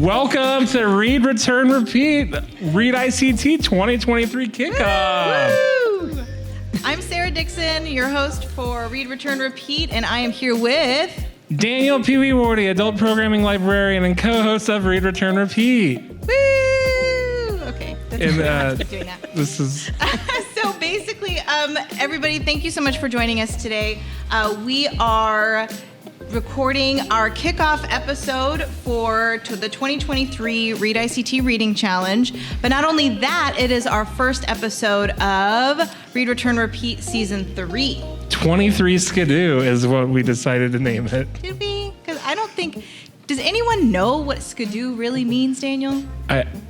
Welcome to Read, Return, Repeat, ReadICT 2023 Kickoff. Woo! I'm Sara Dixon, your host for Read, Return, Repeat, and I am here with Daniel Pewewardy, Adult Programming Librarian and co-host of Read, Return, Repeat. Woo! Okay, that's doing that. This is... So basically, everybody, thank you so much for joining us today. We are recording our kickoff episode for the 2023 ReadICT Reading Challenge. But not only that, it is our first episode of Read, Return, Repeat Season 3. 23 Skidoo is what we decided to name it. Did we? Because I don't think... Does anyone know what skidoo really means, Daniel?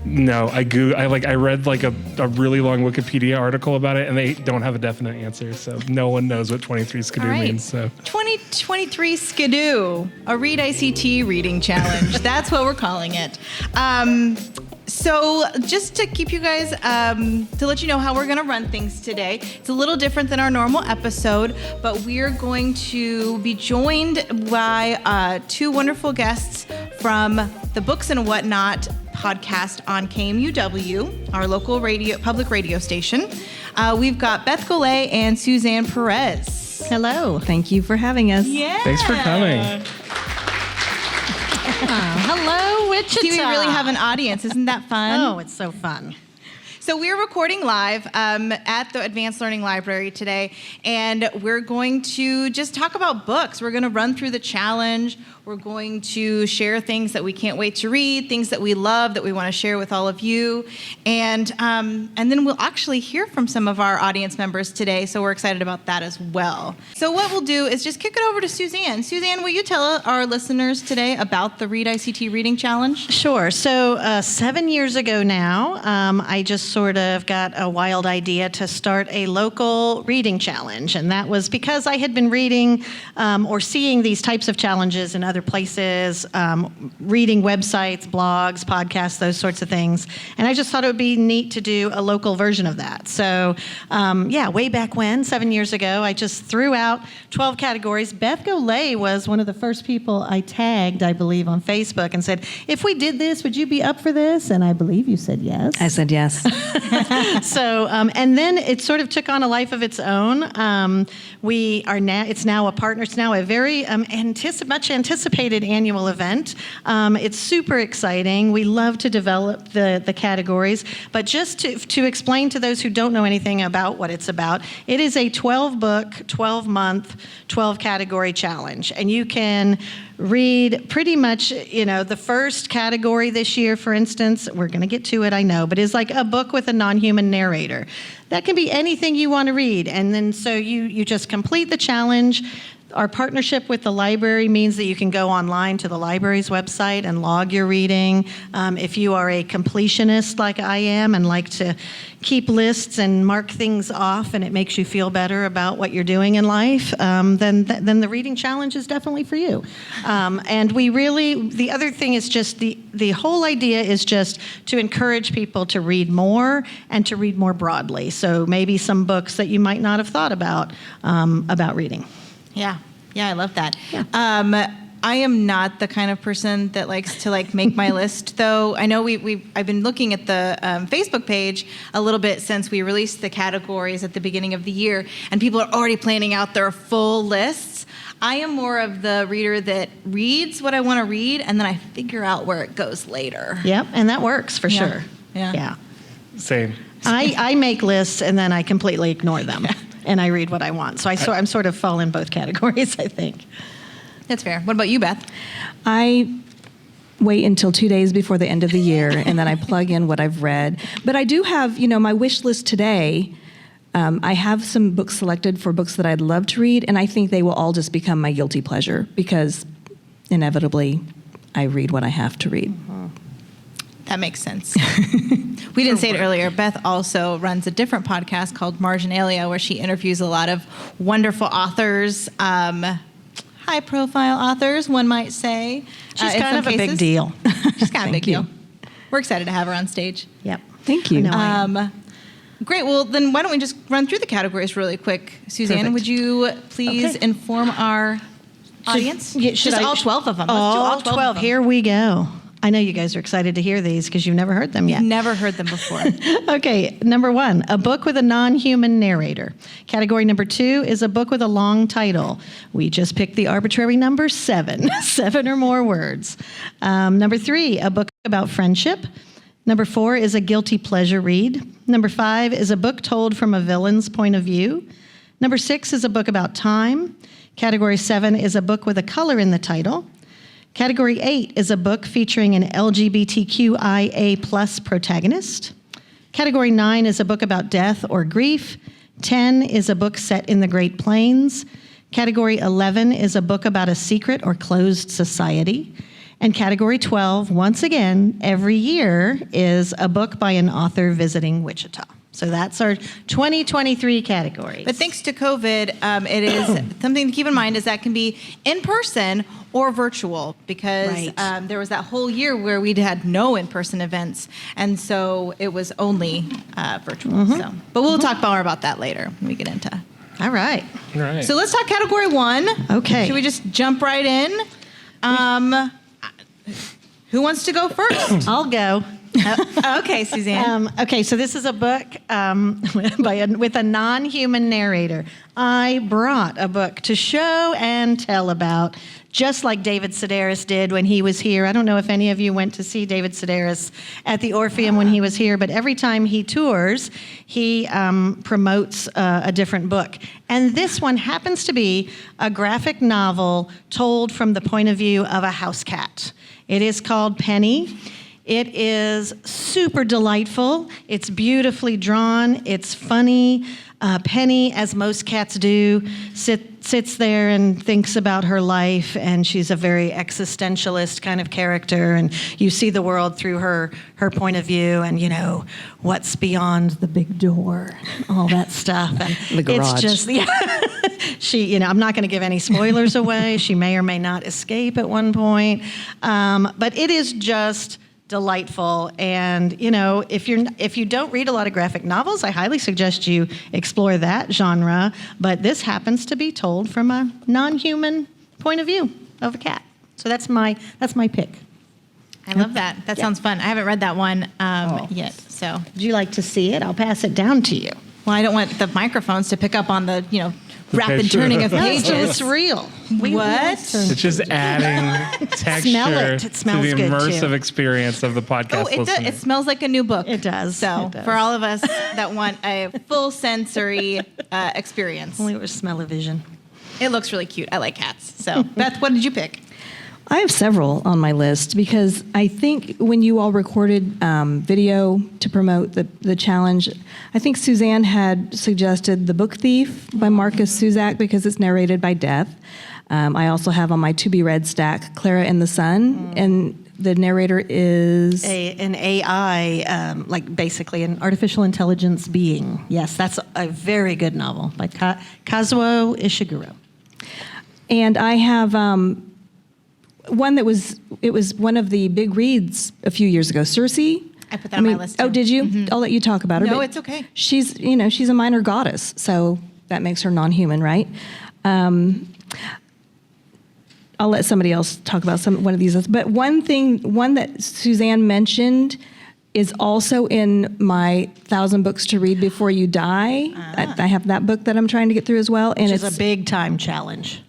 No, I read like a really long Wikipedia article about it, and they don't have a definite answer, so no one knows what 23 Skidoo means. So 2023 Skidoo, a ReadICT reading challenge. That's what we're calling it. So just to keep you guys, to let you know how we're going to run things today, it's a little different than our normal episode, but we're going to be joined by two wonderful guests from the Books and Whatnot podcast on KMUW, our local public radio station. We've got Beth Golay and Suzanne Perez. Hello. Thank you for having us. Yeah. Thanks for coming. Hello, Wichita. See, we really have an audience. Isn't that fun? Oh, it's so fun. So we're recording live at the Advanced Learning Library today, and we're going to just talk about books. We're going to run through the challenge. We're going to share things that we can't wait to read, things that we love that we want to share with all of you, and then we'll actually hear from some of our audience members today, so we're excited about that as well. So what we'll do is just kick it over to Suzanne. Suzanne, will you tell our listeners today about the ReadICT Reading Challenge? Sure. So 7 years ago now, I just sort of got a wild idea to start a local reading challenge, and that was because I had been reading or seeing these types of challenges in other places, reading websites, blogs, podcasts, those sorts of things. And I just thought it would be neat to do a local version of that. So way back when, 7 years ago, I just threw out 12 categories. Beth Golay was one of the first people I tagged, I believe, on Facebook and said, if we did this, would you be up for this? And I believe you said yes. I said yes. So, and then it sort of took on a life of its own. It's now a partner. It's now a very much anticipated annual event. It's super exciting. We love to develop the categories, but just to explain to those who don't know anything about what it's about, it is a 12-book, 12-month, 12-category challenge, and you can read pretty much, the first category this year, for instance, we're going to get to it, I know, but is like a book with a non-human narrator. That can be anything you want to read, and then so you just complete the challenge. Our partnership with the library means that you can go online to the library's website and log your reading. If you are a completionist like I am and like to keep lists and mark things off and it makes you feel better about what you're doing in life, then the reading challenge is definitely for you. And the other thing is just the whole idea is just to encourage people to read more and to read more broadly. So maybe some books that you might not have thought about reading. Yeah, I love that. Yeah. I am not the kind of person that likes to make my list, though. I know I've been looking at the Facebook page a little bit since we released the categories at the beginning of the year, and people are already planning out their full lists. I am more of the reader that reads what I want to read, and then I figure out where it goes later. Yep, and that works for sure. Yeah. Same. I make lists and then I completely ignore them. And I read what I want. So I'm sort of fall in both categories, I think. That's fair. What about you, Beth? I wait until 2 days before the end of the year, and then I plug in what I've read. But I do have, my wish list today. I have some books selected for books that I'd love to read, and I think they will all just become my guilty pleasure because inevitably I read what I have to read. Mm-hmm. That makes sense. We didn't say it earlier. Beth also runs a different podcast called Marginalia, where she interviews a lot of wonderful authors, high-profile authors, one might say. She's kind of a big deal. She's kind of a big deal. We're excited to have her on stage. Yep. Thank you. Great. Well, then why don't we just run through the categories really quick? Suzanne, Perfect. would you please Okay. inform our audience? Yeah, should Just I- all 12 of them. Let's do All 12 of 12. them. Here we go. I know you guys are excited to hear these because you've never heard them yet. Never heard them before. Okay, number 1, a book with a non-human narrator. Category number 2 is a book with a long title. We just picked the arbitrary number 7, 7 or more words. Number 3, a book about friendship. Number 4 is a guilty pleasure read. Number 5 is a book told from a villain's point of view. Number 6 is a book about time. Category 7 is a book with a color in the title. Category 8 is a book featuring an LGBTQIA+ protagonist. Category 9 is a book about death or grief. 10 is a book set in the Great Plains. Category 11 is a book about a secret or closed society. And category 12, once again, every year, is a book by an author visiting Wichita. So that's our 2023 categories. But thanks to COVID, it is something to keep in mind is that can be in person or virtual because Right. there was that whole year where we had no in-person events, and so it was only virtual. So, but we'll talk more about that later when we get into. All right. All right. So let's talk category 1. Okay. Should we just jump right in? Who wants to go first? I'll go. Okay, Suzanne. Okay, so this is a book with a non-human narrator. I brought a book to show and tell about, just like David Sedaris did when he was here. I don't know if any of you went to see David Sedaris at the Orpheum when he was here, but every time he tours, he promotes a different book. And this one happens to be a graphic novel told from the point of view of a house cat. It is called Penny. It is super delightful. It's beautifully drawn. It's funny. Penny, as most cats do, sits there and thinks about her life, and she's a very existentialist kind of character, and you see the world through her point of view, and, you know, what's beyond the big door, all that stuff. And The garage. It's just, she, you know, I'm not going to give any spoilers away. She may or may not escape at one point, but it is just delightful. And, you know, if you don't read a lot of graphic novels, I highly suggest you explore that genre. But this happens to be told from a non-human point of view of a cat. So that's my pick. I love that. That sounds fun. I haven't read that one yet. So, Would you like to see it? I'll pass it down to you. well, I don't want the microphones to pick up on the, rapid page. turning of No, pages. it's real. What? It's just adding texture Smell it. It to smells the good, immersive too. experience of the podcast Oh, it does. listener. It smells like a new book. It does. So, It does. for all of us that want a full sensory experience, Only it was smell-o-vision. it looks really cute. I like cats. So, Beth, what did you pick? I have several on my list because I think when you all recorded video to promote the challenge, I think Suzanne had suggested The Book Thief by Marcus Cusack because it's narrated by Death. I also have on my to-be-read stack Clara and the Sun, and the narrator is... An AI, like basically an artificial intelligence being. Yes, that's a very good novel by Kazuo Ishiguro. And I have one that was one of the big reads a few years ago, Circe. I put that on my list, Oh, too. did you? I'll let you talk about her. No, but it's okay. She's a minor goddess, so that makes her non-human, right? I'll let somebody else talk about one of these. But one that Suzanne mentioned is also in my 1,000 Books to Read Before You Die. I have that book that I'm trying to get through as well. Which is a big time challenge.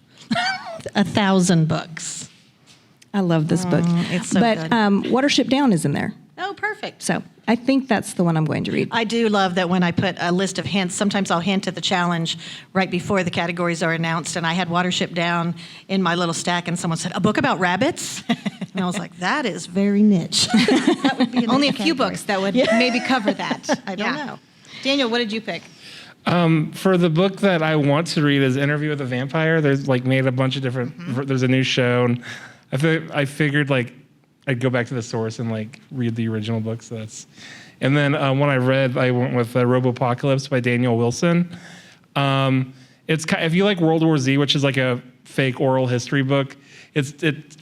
1,000 books. I love this book. it's so but good. Watership Down is in there. Oh, perfect. So I think that's the one I'm going to read. I do love that when I put a list of hints, sometimes I'll hint at the challenge right before the categories are announced. And I had Watership Down in my little stack, and someone said, a book about rabbits? And I was like, that is very niche. That would be Only a niche few category. books that would maybe cover that. I don't know. Daniel, what did you pick? For the book that I want to read is Interview with a Vampire. There's made a bunch of different. There's a new show, and I figured I'd go back to the source and read the original book. So that's, and then when I went with Robopocalypse by Daniel Wilson. It's if you like World War Z, which is like a fake oral history book, It's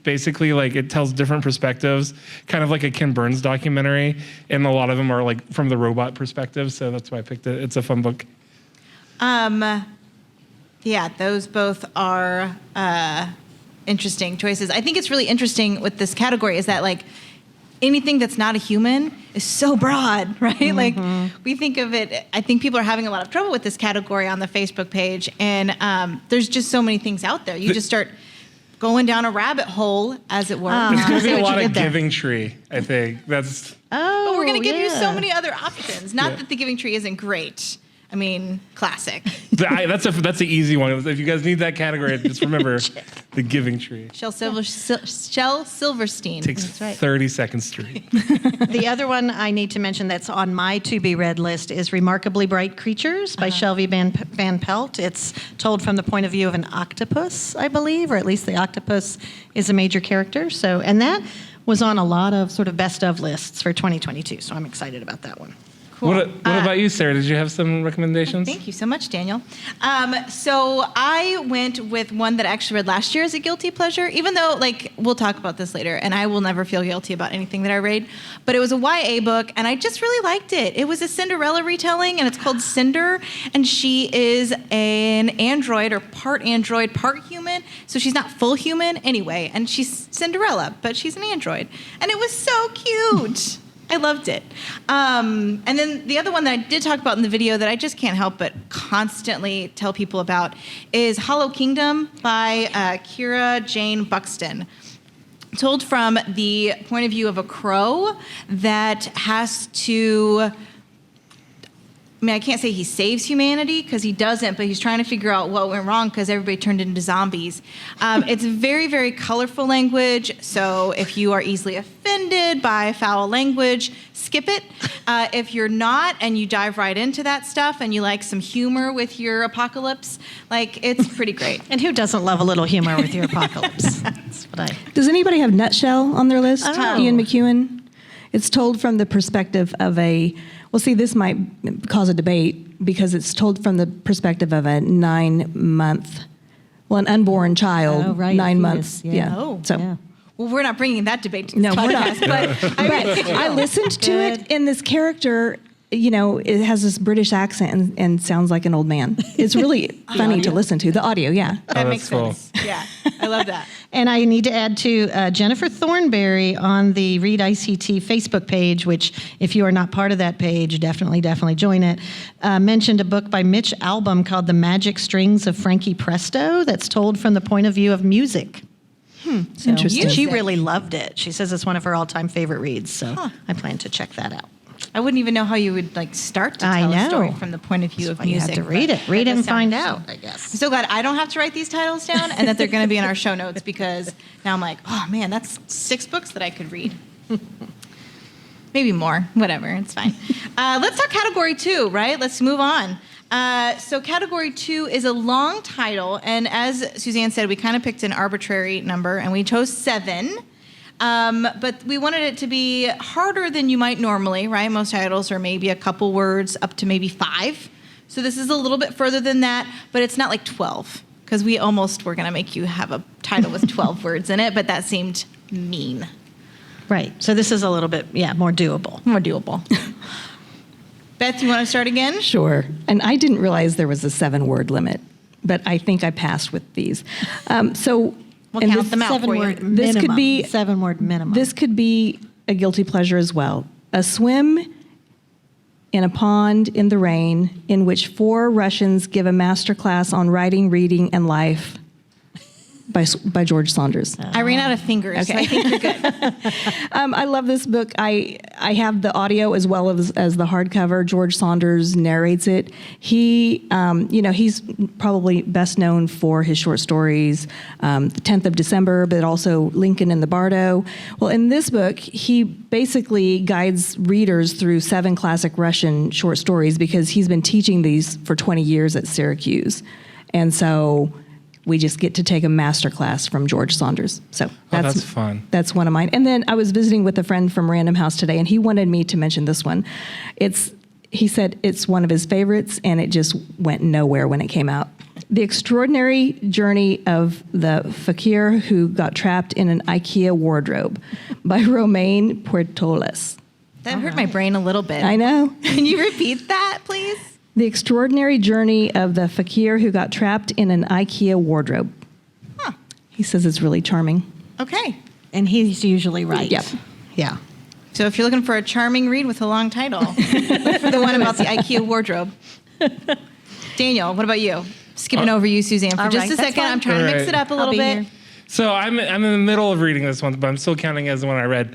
basically like it tells different perspectives, kind of like a Ken Burns documentary, and a lot of them are like from the robot perspective. So that's why I picked it. It's a fun book. Yeah, those both are interesting choices. I think it's really interesting with this category is that like anything that's not a human is so broad, right? Mm-hmm. Like we think of it, I think people are having a lot of trouble with this category on the Facebook page, and there's just so many things out there. You just start going down a rabbit hole, as it were. It's going to be a what lot you of did there. Giving Tree, I think. That's Oh, But we're going to give you so yeah. many other options. Not that the Giving Tree isn't great. I mean, classic. that's an easy one. If you guys need that category, just remember the Giving Tree. Shel Silverstein. Takes That's right. 30 seconds to read. The other one I need to mention that's on my to-be-read list is Remarkably Bright Creatures by Shelby Van Pelt. It's told from the point of view of an octopus, I believe, or at least the octopus is a major character. So, and that was on a lot of sort of best of lists for 2022, so I'm excited about that one. Cool. What about you, Sarah? Did you have some recommendations? Thank you so much, Daniel. So I went with one that I actually read last year as a guilty pleasure, even though, like, we'll talk about this later, and I will never feel guilty about anything that I read. But it was a YA book, and I just really liked it. It was a Cinderella retelling, and it's called Cinder, and she is an android, or part human, so she's not full human anyway, and she's Cinderella, but she's an android. And it was so cute. I loved it. And then the other one that I did talk about in the video that I just can't help but constantly tell people about is Hollow Kingdom by Kira Jane Buxton. Told from the point of view of a crow that has to... I mean, I can't say he saves humanity because he doesn't, but he's trying to figure out what went wrong because everybody turned into zombies. It's very, very colorful language, so if you are easily offended by foul language, skip it. If you're not and you dive right into that stuff and you like some humor with your apocalypse, like, it's pretty great. And who doesn't love a little humor with your apocalypse? That's what I... Does anybody have Nutshell on their list? Oh. Ian McEwan? It's told from the perspective of a, well, see, this might cause a debate because it's told from the perspective of a an unborn child, Oh, right, 9 a months. fetus, yeah. Oh. So, Yeah. Well, we're not bringing that debate to no, this we're not. podcast, but I listened to it, and this character, you know, it has this British accent and sounds like an old man. It's really funny to listen to. The audio, yeah. that that's makes cool. sense. Yeah, I love that. And I need to add to Jennifer Thornberry on the ReadICT Facebook page, which if you are not part of that page, definitely join it, mentioned a book by Mitch Albom called The Magic Strings of Frankie Presto that's told from the point of view of music. So Interesting. She Music. really loved it. She says it's one of her all-time favorite reads, so I plan to check that out. I wouldn't even know how you would like start to I tell a know. story from the point of view That's of why you music. have to read but it. Read that it does and sound find interesting. out, I guess. I'm so glad I don't have to write these titles down and that they're going to be in our show notes because now I'm like, oh man, that's 6 books that I could read. Maybe more, whatever, it's fine. Let's talk category 2, right? Let's move on. So category 2 is a long title, and as Suzanne said, we kind of picked an arbitrary number, and we chose 7. But we wanted it to be harder than you might normally, right? Most titles are maybe a couple words up to maybe 5. So this is a little bit further than that, but it's not like 12, because we almost were going to make you have a title with 12 words in it, but that seemed mean. Right. So this is a little bit, more doable. More doable. Beth, you want to start again? Sure. And I didn't realize there was a 7-word limit, but I think I passed with these. So We'll and count this- them out for you. Seven-word minimum. This could be 7-word minimum. This could be a guilty pleasure as well. A swim in a pond in the rain in which 4 Russians give a master class on writing, reading, and life by George Saunders. I ran out of fingers, so Okay. I think you're good. I love this book. I have the audio as well as the hardcover. George Saunders narrates it. He, he's probably best known for his short stories, The 10th of December, but also Lincoln and the Bardo. Well, in this book, he basically guides readers through 7 classic Russian short stories because he's been teaching these for 20 years at Syracuse. And so we just get to take a master class from George Saunders. So That's fun. That's one of mine. And then I was visiting with a friend from Random House today, and he wanted me to mention this one. He said it's one of his favorites, and it just went nowhere when it came out. The Extraordinary Journey of the Fakir Who Got Trapped in an IKEA Wardrobe by Romaine Puertoles. That hurt my brain a little bit. I know. Can you repeat that, please? The Extraordinary Journey of the Fakir Who Got Trapped in an IKEA Wardrobe. Huh. He says it's really charming. Okay. And he's usually right. Yep. Yeah. So if you're looking for a charming read with a long title, look for the one about the IKEA wardrobe. Daniel, what about you? Skipping over you, Suzanne, for All just right, a that's second. fine. I'm trying to mix it up a little be bit. here. So I'm in the middle of reading this one, but I'm still counting as the one I read.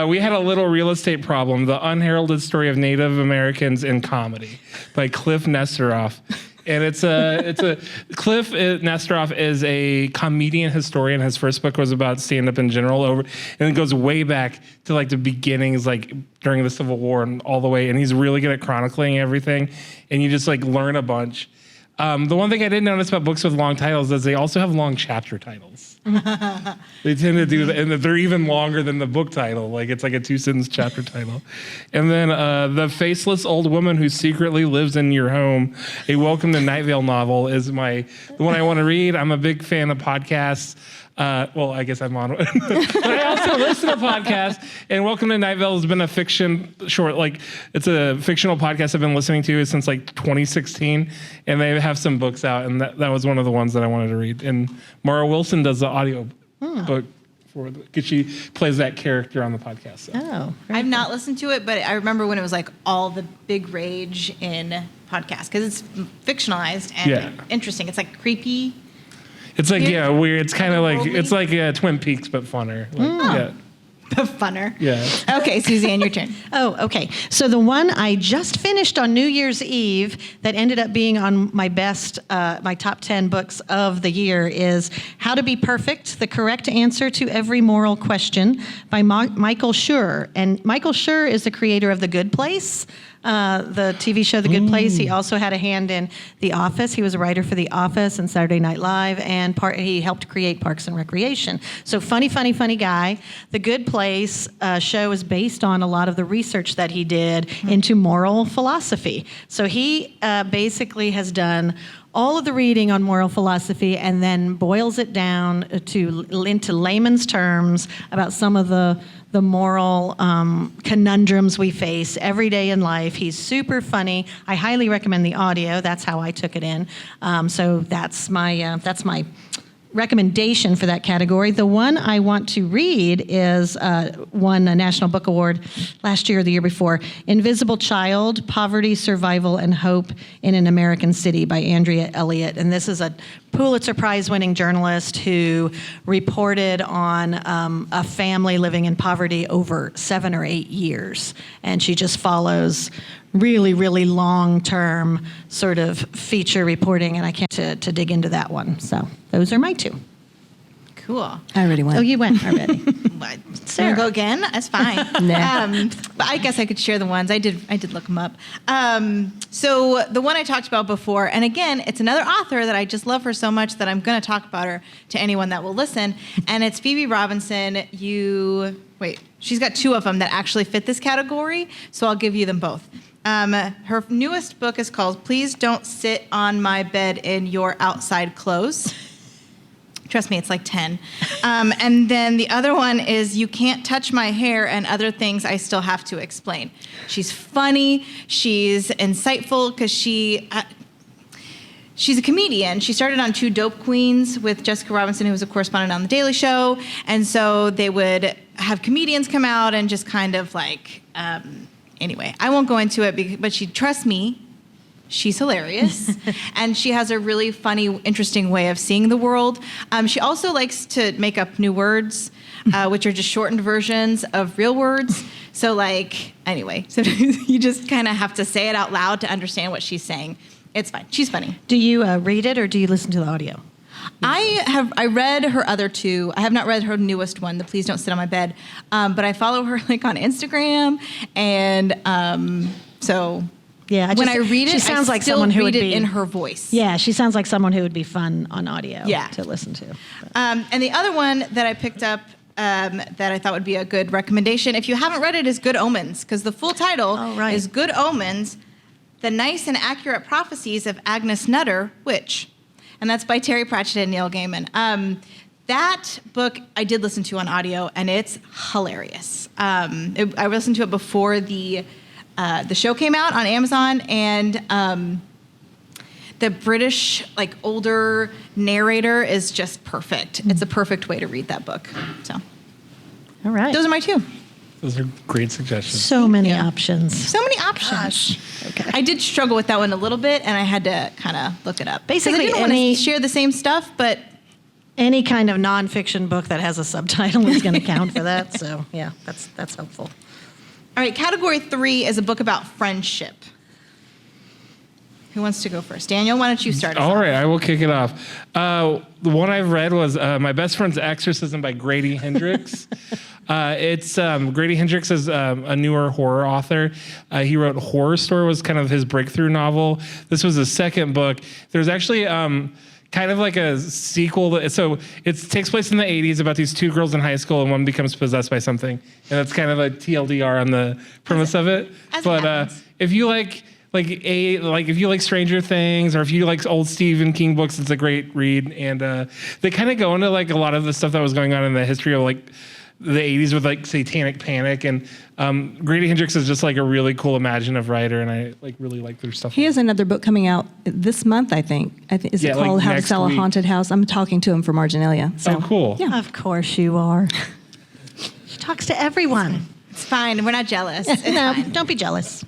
We Had a Little Real Estate Problem: The Unheralded Story of Native Americans in Comedy by Cliff Nesteroff. And it's a Cliff Nesteroff is a comedian historian. His first book was about stand-up in general, and it goes way back to like the beginnings, like during the Civil War and all the way. And he's really good at chronicling everything, and you just like learn a bunch. The one thing I didn't notice about books with long titles is they also have long chapter titles. They tend to do that, and they're even longer than the book title. Like it's like a 2-sentence chapter title. And then The Faceless Old Woman Who Secretly Lives in Your Home, a Welcome to Night Vale novel, is the one I want to read. I'm a big fan of podcasts. Well, I guess I'm on one. But I also listen to podcasts, and Welcome to Night Vale has been a it's a fictional podcast I've been listening to since like 2016, and they have some books out, and that was one of the ones that I wanted to read. And Mara Wilson does the audio book because she plays that character on the podcast. So. Oh. I've not listened to it, but I remember when it was like all the big rage in podcasts because it's fictionalized and interesting. It's like creepy. It's like, weird. It's kind of like, Worldly? it's like Twin Peaks, but funner. Like, The funner. Yeah. Okay, Suzanne, your turn. Oh, okay. So the one I just finished on New Year's Eve that ended up being on my my top 10 books of the year is How to Be Perfect, The Correct Answer to Every Moral Question by Michael Schur. And Michael Schur is the creator of The Good Place, the TV show The Good Place. He also had a hand in The Office. He was a writer for The Office and Saturday Night Live, and he helped create Parks and Recreation. So funny guy. The Good Place show is based on a lot of the research that he did into moral philosophy. So he basically has done all of the reading on moral philosophy and then boils it down into layman's terms about some of the moral conundrums we face every day in life. He's super funny. I highly recommend the audio. That's how I took it in. So that's my recommendation for that category. The one I want to read is won a National Book Award last year or the year before, Invisible Child, Poverty, Survival, and Hope in an American City by Andrea Elliott. And this is a Pulitzer Prize-winning journalist who reported on a family living in poverty over 7 or 8 years. And she just follows really, really long-term sort of feature reporting, and I can't to dig into that one. So those are my two. Cool. I already went. Oh, you went already. Sarah, go again? That's fine. Nah. But I guess I could share the ones. I did look them up. So the one I talked about before, and again, it's another author that I just love her so much that I'm going to talk about her to anyone that will listen, and it's Phoebe Robinson. She's got 2 of them that actually fit this category, so I'll give you them both. Her newest book is called Please Don't Sit on My Bed in Your Outside Clothes. Trust me, it's like 10. And then the other one is You Can't Touch My Hair and Other Things I Still Have to Explain. She's funny. She's insightful because she's a comedian. She started on 2 Dope Queens with Jessica Robinson, who was a correspondent on The Daily Show. And so they would have comedians come out and just kind of like... Anyway, I won't go into it, but trust me, she's hilarious. And she has a really funny, interesting way of seeing the world. She also likes to make up new words, which are just shortened versions of real words. So anyway, so you just kind of have to say it out loud to understand what she's saying. It's fine. She's funny. Do you read it or do you listen to the audio? I read her other 2. I have not read her newest one, the Please Don't Sit on My Bed, but I follow her on Instagram, and so yeah. When I read it, she sounds I like still someone who read would it be in her voice. Yeah, she sounds like someone who would be fun on audio. Yeah. To listen to. And the other one that I picked up that I thought would be a good recommendation, if you haven't read it, is Good Omens, because the full title is Good Omens: The Nice and Accurate Prophecies of Agnes Nutter, Witch. and that's by Terry Pratchett and Neil Gaiman. That book I did listen to on audio, and it's hilarious. I listened to it before the show came out on Amazon, and the British, like, older narrator is just perfect. It's a perfect way to read that book. So, All right. those are my two. Those are great suggestions. So many options. So many options. Okay. I did struggle with that one a little bit, and I had to kind of look it up. Basically, I didn't want to share the same stuff, but Any kind of nonfiction book that has a subtitle is going to count for that. So, yeah, that's helpful. all right. Category 3 is a book about friendship. Who wants to go first? Daniel, why don't you start us All off? right, I will kick it off. The one I've read was My Best Friend's Exorcism by Grady Hendrix. Grady Hendrix is a newer horror author. He wrote Horror Store, was kind of his breakthrough novel. This was his second book. There's actually kind of like a sequel. So it takes place in the 80s about these two girls in high school, and one becomes possessed by something. And that's kind of a TLDR on the premise of it. But if you like if you like Stranger Things, or if you like old Stephen King books, it's a great read. And they kind of go into like a lot of the stuff that was going on in the history of like the 80s with like Satanic Panic. And Grady Hendrix is just like a really cool imaginative writer, and I like really like their stuff. He has another book coming out this month, I think. Is it called How to Sell a Haunted House? I'm talking to him for Marginalia. So. Oh, cool. Yeah. Of course you are. She talks to everyone. It's fine. We're not jealous. It's No, fine. don't be jealous.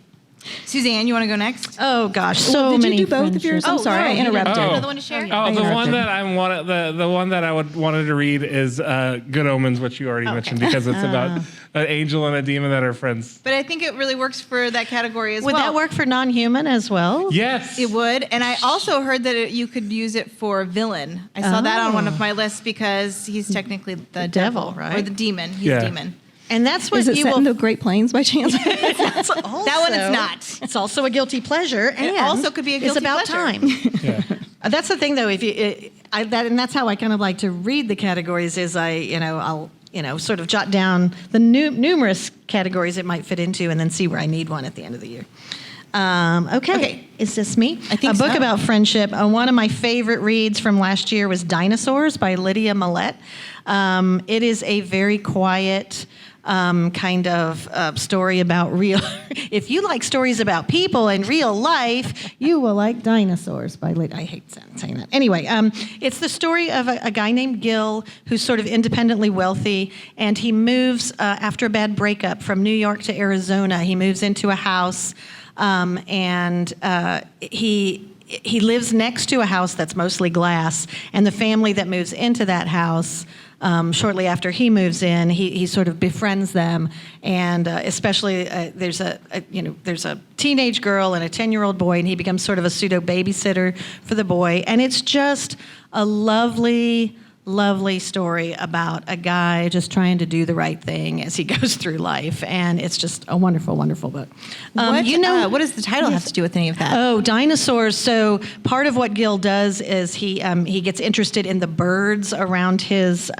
Suzanne, you want to go next? Oh, gosh, so Well, did many you do both of yours? I'm sorry, I interrupted. Do you have another one to share? Oh, the interrupted. one that the one that I wanted to read is Good Omens, which you already mentioned, because it's about an angel and a demon that are friends. But I think it really works for that category as Would well. that work for non-human as well? Yes. It would. And I also heard that you could use it for villain. I saw that on one of my lists because he's technically the devil, devil, right? Or the demon. He's Yeah. a demon. And that's what Is it you set will. in the Great Plains by chance? That's also, That one it's not. It's also a guilty pleasure, and also could be a guilty it's about pleasure. time. Yeah. That's the thing, though. And that's how I kind of like to read the categories. Is I'll sort of jot down the numerous categories it might fit into, and then see where I need one at the end of the year. Okay. Is this me? I think a book so. about friendship. One of my favorite reads from last year was Dinosaurs by Lydia Millette. It is a very quiet kind of story about real. If you like stories about people in real life, you will like Dinosaurs by Lydia. I hate saying that. Anyway, it's the story of a guy named Gil who's sort of independently wealthy, and he moves after a bad breakup from New York to Arizona. He moves into a house. And he lives next to a house that's mostly glass, and the family that moves into that house shortly after he moves in, he sort of befriends them, and especially there's a teenage girl and a 10-year-old boy, and he becomes sort of a pseudo babysitter for the boy, and it's just a lovely story about a guy just trying to do the right thing as he goes through life, and it's just a wonderful, wonderful book. What does the title have to do with any of that? Oh, dinosaurs. So part of what Gil does is he gets interested in the birds around his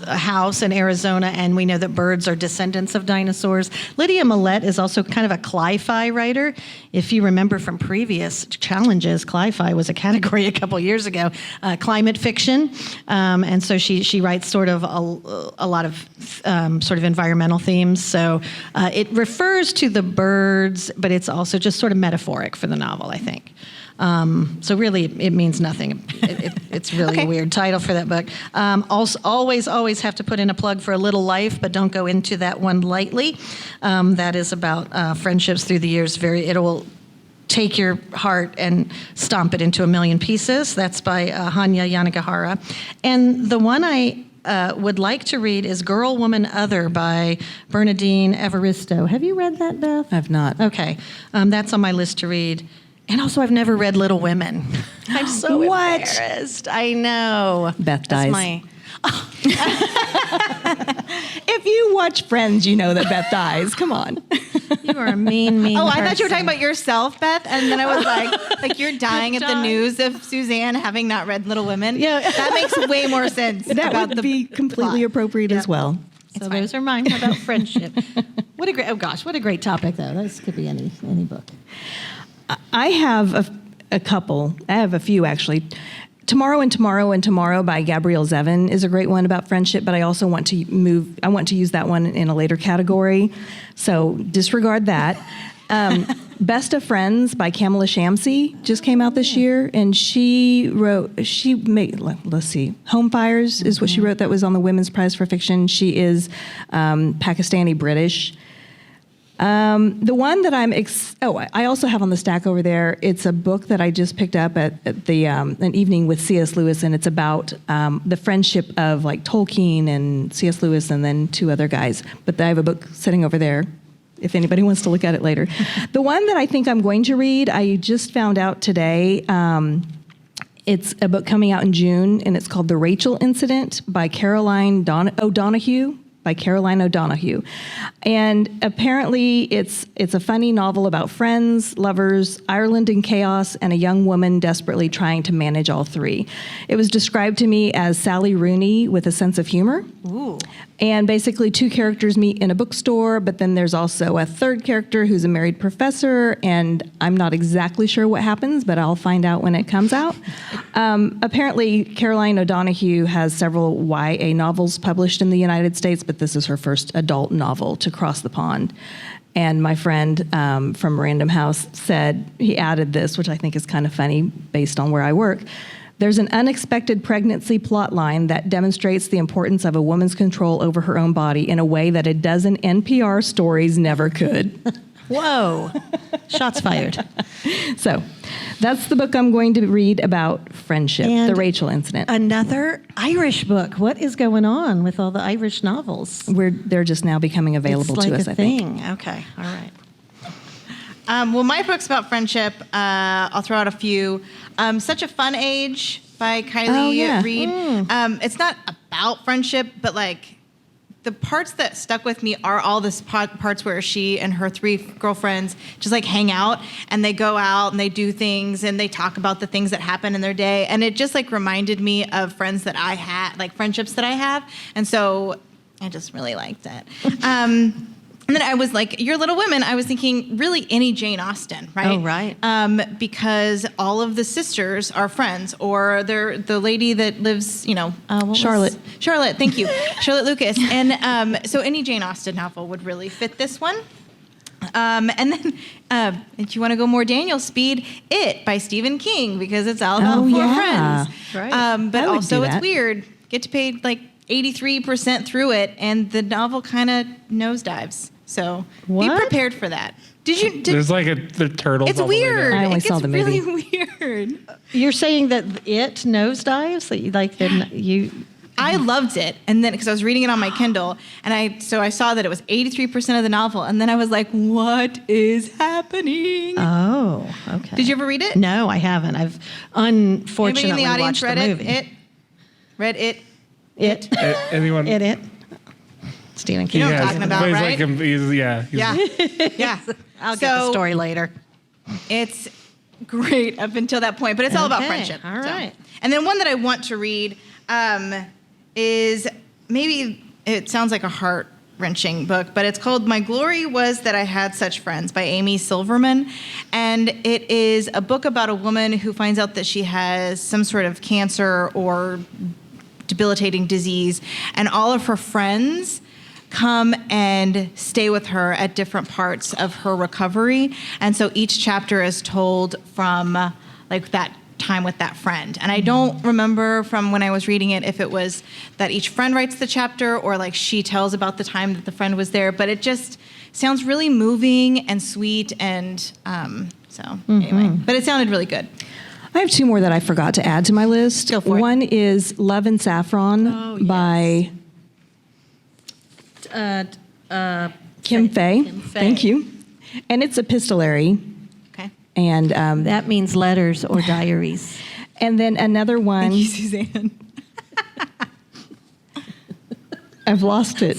house in Arizona, and we know that birds are descendants of dinosaurs. Lydia Millette is also kind of a cli-fi writer. If you remember from previous challenges, cli-fi was a category a couple years ago, climate fiction, and so she writes sort of a lot of sort of environmental themes. So it refers to the birds, but it's also just sort of metaphoric for the novel, I think. So really, it means nothing. It's really a weird title for that book. Also, always have to put in a plug for A Little Life, but don't go into that one lightly. That is about friendships through the years. It will take your heart and stomp it into a million pieces. That's by Hanya Yanagihara. And the one I would like to read is Girl, Woman, Other by Bernadine Evaristo. Have you read that, Beth? I've not. Okay. That's on my list to read. And also, I've never read Little Women. I'm so What? embarrassed. I know. Beth That's dies. If you watch Friends, you know that Beth dies. Come on. You are a mean Oh, I thought you were person. talking about yourself, Beth, and then I was like you're dying at the news of Suzanne having not read Little Women. Yeah. That makes way more sense. That about would the be completely plot. appropriate as well. So those are mine about friendship. What a great topic, though. This could be any book. I have a couple. I have a few, actually. Tomorrow and Tomorrow and Tomorrow by Gabrielle Zevin is a great one about friendship, but I also want to use that one in a later category. So disregard that. Best of Friends by Kamala Shamsi just came out this year, and let's see, Home Fires is what she wrote. That was on the Women's Prize for Fiction. She is Pakistani British. The one that I also have on the stack over there. It's a book that I just picked up at the an evening with C.S. Lewis, and it's about the friendship of like Tolkien and C.S. Lewis, and then two other guys. But I have a book sitting over there, if anybody wants to look at it later. The one that I think I'm going to read, I just found out today. It's a book coming out in June, and it's called The Rachel Incident by Caroline O'Donoghue. And apparently it's a funny novel about friends, lovers, Ireland in chaos, and a young woman desperately trying to manage all three. It was described to me as Sally Rooney with a sense of humor. Ooh. And basically two characters meet in a bookstore, but then there's also a third character who's a married professor, and I'm not exactly sure what happens, but I'll find out when it comes out. Apparently, Caroline O'Donoghue has several YA novels published in the United States, but this is her first adult novel to cross the pond. And my friend from Random House said, he added this, which I think is kind of funny based on where I work. There's an unexpected pregnancy plotline that demonstrates the importance of a woman's control over her own body in a way that a dozen NPR stories never could. Whoa. Shots fired. So that's the book I'm going to read about friendship, And The Rachel Incident. Another Irish book. What is going on with all the Irish novels? They're just now becoming available it's like to us, a I think. thing. Okay, all right. Well, my book's about friendship. I'll throw out a few. Such a Fun Age by Kylie Reid. It's not about friendship, but like the parts that stuck with me are all this parts where she and her three girlfriends just like hang out, and they go out and they do things and they talk about the things that happen in their day. And it just like reminded me of friends that I had, like friendships that I have. And so I just really liked it. And then I was like, your Little Women, I was thinking really any Jane Austen, right? Oh, right. Because all of the sisters are friends, or they're the lady that lives, Charlotte. Charlotte, thank you. Charlotte Lucas. And so any Jane Austen novel would really fit this one. And then if you want to go more Daniel speed, It by Stephen King, because it's all about four friends. Right. But I would also do it's that. weird. Get to pay like 83% through it, and the novel kind of nosedives. So be What? prepared for that. There's like the turtles. It's all the way down. weird. I only It saw gets the movie. really weird. You're saying that it nosedives? That you like you? I loved it, and then because I was reading it on my Kindle, and I saw that it was 83% of the novel, and then I was like, "What is happening?" Oh, okay. Did you ever read it? No, I haven't. I've Anybody unfortunately in the audience watched read the it? movie. Read it? It. Anyone? It. Stephen King. You know what I'm Yes, talking about, but he's right? like he's- Yeah, yeah. I'll get the story later. It's great up until that point, but it's all about Okay, friendship. all right. And then one that I want to read is maybe it sounds like a heart-wrenching book, but it's called My Glory Was That I Had Such Friends by Amy Silverman. And it is a book about a woman who finds out that she has some sort of cancer or debilitating disease, and all of her friends come and stay with her at different parts of her recovery. And so each chapter is told from like that time with that friend. And I don't remember from when I was reading it if it was that each friend writes the chapter or like she tells about the time that the friend was there, but it just sounds really moving and sweet. And anyway, but it sounded really good. I have two more that I forgot to add to my list. Go for it. One is Love and Saffron by Kim Fay. Thank you. And it's epistolary. Okay. And That means letters or diaries. and then another one. Thank you, Suzanne. I've lost it.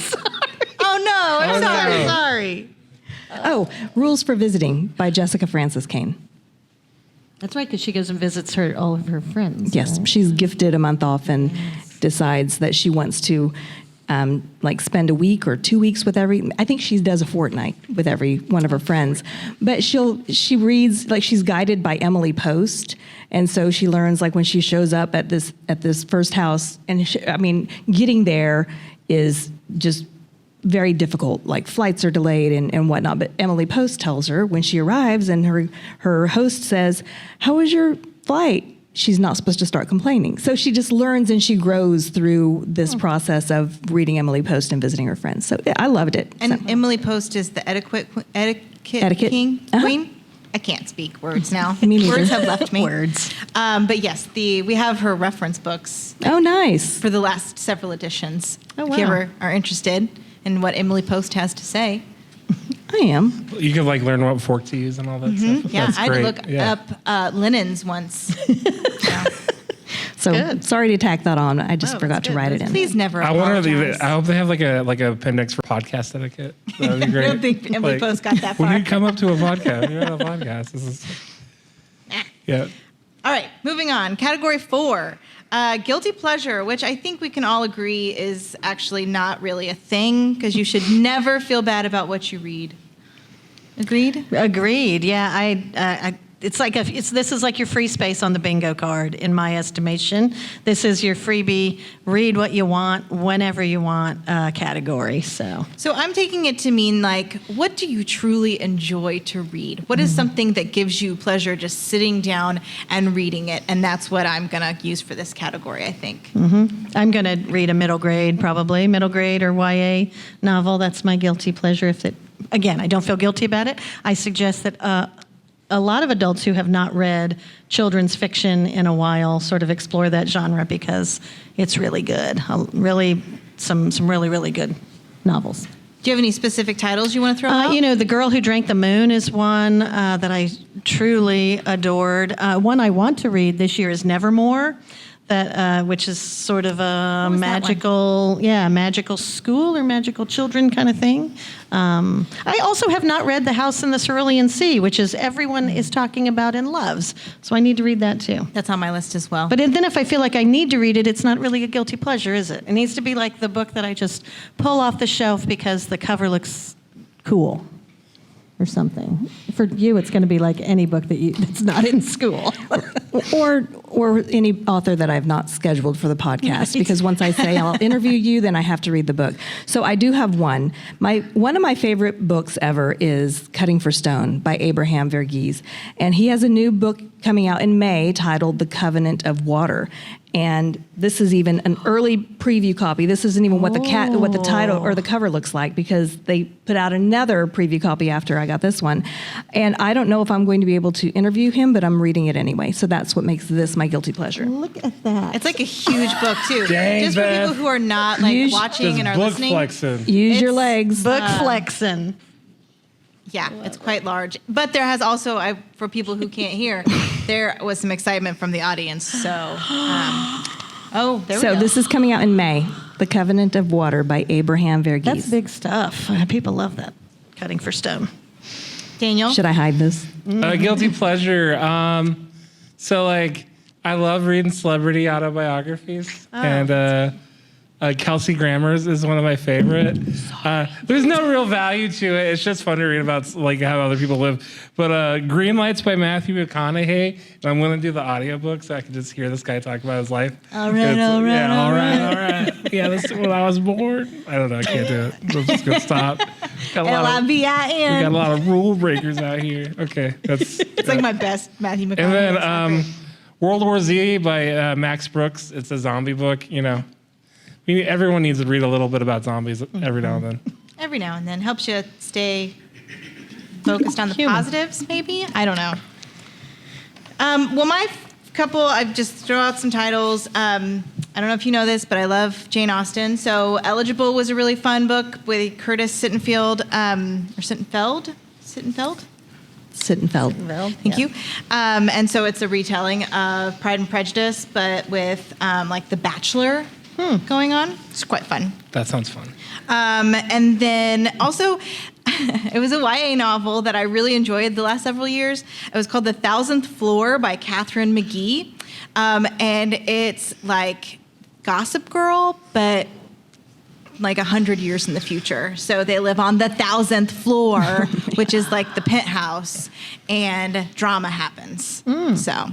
Oh no, I'm sorry. Sorry. Oh, Rules for Visiting by Jessica Francis Kane. That's right, because she goes and visits all of her friends. Yes, right? she's gifted a month off and decides that she wants to like spend a week or 2 weeks with I think she does a fortnight with every one of her friends. But she reads, like she's guided by Emily Post. And so she learns, like when she shows up at this first house, and getting there is just very difficult, like flights are delayed and whatnot. But Emily Post tells her when she arrives and her host says, "How was your flight?" She's not supposed to start complaining. So she just learns and she grows through this process of reading Emily Post and visiting her friends. So I loved it. And So- Emily Post is the etiquette king, Uh-huh. queen. I can't speak words now. Me neither. Words have left me. Words. But yes, we have her reference books Oh, nice. for the last several editions. Oh, If you wow. ever are interested in what Emily Post has to say. I am. You could like learn what fork to use and all that stuff. Yeah, That's I had to great. look Yeah. up linens once. Yeah. So Good. sorry to tack that on. I just No, forgot that's to good. write it in. Please never I apologize. hope they have like a appendix for podcast etiquette. That would be great. I don't think Emily Post got that When far. you come up to a podcast, you're on a podcast. This is, yeah. All right, moving on. Category 4, guilty pleasure, which I think we can all agree is actually not really a thing because you should never feel bad about what you read. Agreed? Agreed. Yeah, this is like your free space on the bingo card, in my estimation. This is your freebie, read what you want, whenever you want category. So I'm taking it to mean like, what do you truly enjoy to read? What is something that gives you pleasure just sitting down and reading it? And that's what I'm going to use for this category, I think. I'm going to read a middle grade or YA novel. That's my guilty pleasure. Again, I don't feel guilty about it. I suggest that a lot of adults who have not read children's fiction in a while sort of explore that genre because it's really good. Some really, really good novels. Do you have any specific titles you want to throw out? The Girl Who Drank the Moon is one that I truly adored. One I want to read this year is Nevermore, which is sort of a What was that magical school or magical children kind of thing. I also have not read The House in the Cerulean Sea, which is everyone is talking about and loves. So I need to read that too. That's on my list as well. But then if I feel like I need to read it, it's not really a guilty pleasure, is it? It needs to be like the book that I just pull off the shelf because the cover looks cool or something. For you, it's going to be like any book that's not in school. or any author that I've not scheduled for the podcast, because once I say I'll interview you, then I have to read the book. So I do have one. One of my favorite books ever is Cutting for Stone by Abraham Verghese. And he has a new book coming out in May titled The Covenant of Water. And this is even an early preview copy. This isn't even what the title or the cover looks like, because they put out another preview copy after I got this one. And I don't know if I'm going to be able to interview him, but I'm reading it anyway. So that's what makes this my guilty pleasure. Look at that. It's like a huge book too. Dang, Just for Beth. people who are not like watching Just and are book listening. flexing. Use your It's- legs. Book flexing. Yeah, it's quite large. But there has also, for people who can't hear, there was some excitement from the audience. So, there we So go. this is coming out in May. The Covenant of Water by Abraham Verghese. That's big stuff. People love that. Cutting for Stone. Daniel. Should I hide this? Guilty pleasure. So like, I love reading celebrity autobiographies, and Kelsey Grammer's is one of my favorite. There's no real value to it. It's just fun to read about like how other people live. But Green Lights by Matthew McConaughey. And I'm going to do the audiobook so I can just hear this guy talk about his life. All right. Yeah, this is when I was born. I don't know. I can't do it. I'm just going to stop. Got a lot of- we got LIVIN. a lot of rule breakers out here. Okay, that's. It's like my best Matthew McConaughey. And then It's not great. World War Z by Max Brooks. It's a zombie book. Everyone needs to read a little bit about zombies every now and then. Every now and then helps you stay focused on the Human. positives, maybe? I don't know. Well, my couple, I've just throw out some titles. I don't know if you know this, but I love Jane Austen. So Eligible was a really fun book with Curtis Sittenfeld, or Sittenfeld? Sittenfeld. Thank you. And so it's a retelling of Pride and Prejudice, but with like The Bachelor going on. It's quite fun. That sounds fun. And then also, it was a YA novel that I really enjoyed the last several years. It was called The 1000th Floor by Catherine McGee. And it's like Gossip Girl, but like 100 years in the future. So they live on the 1,000th floor, which is like the penthouse, and drama happens. So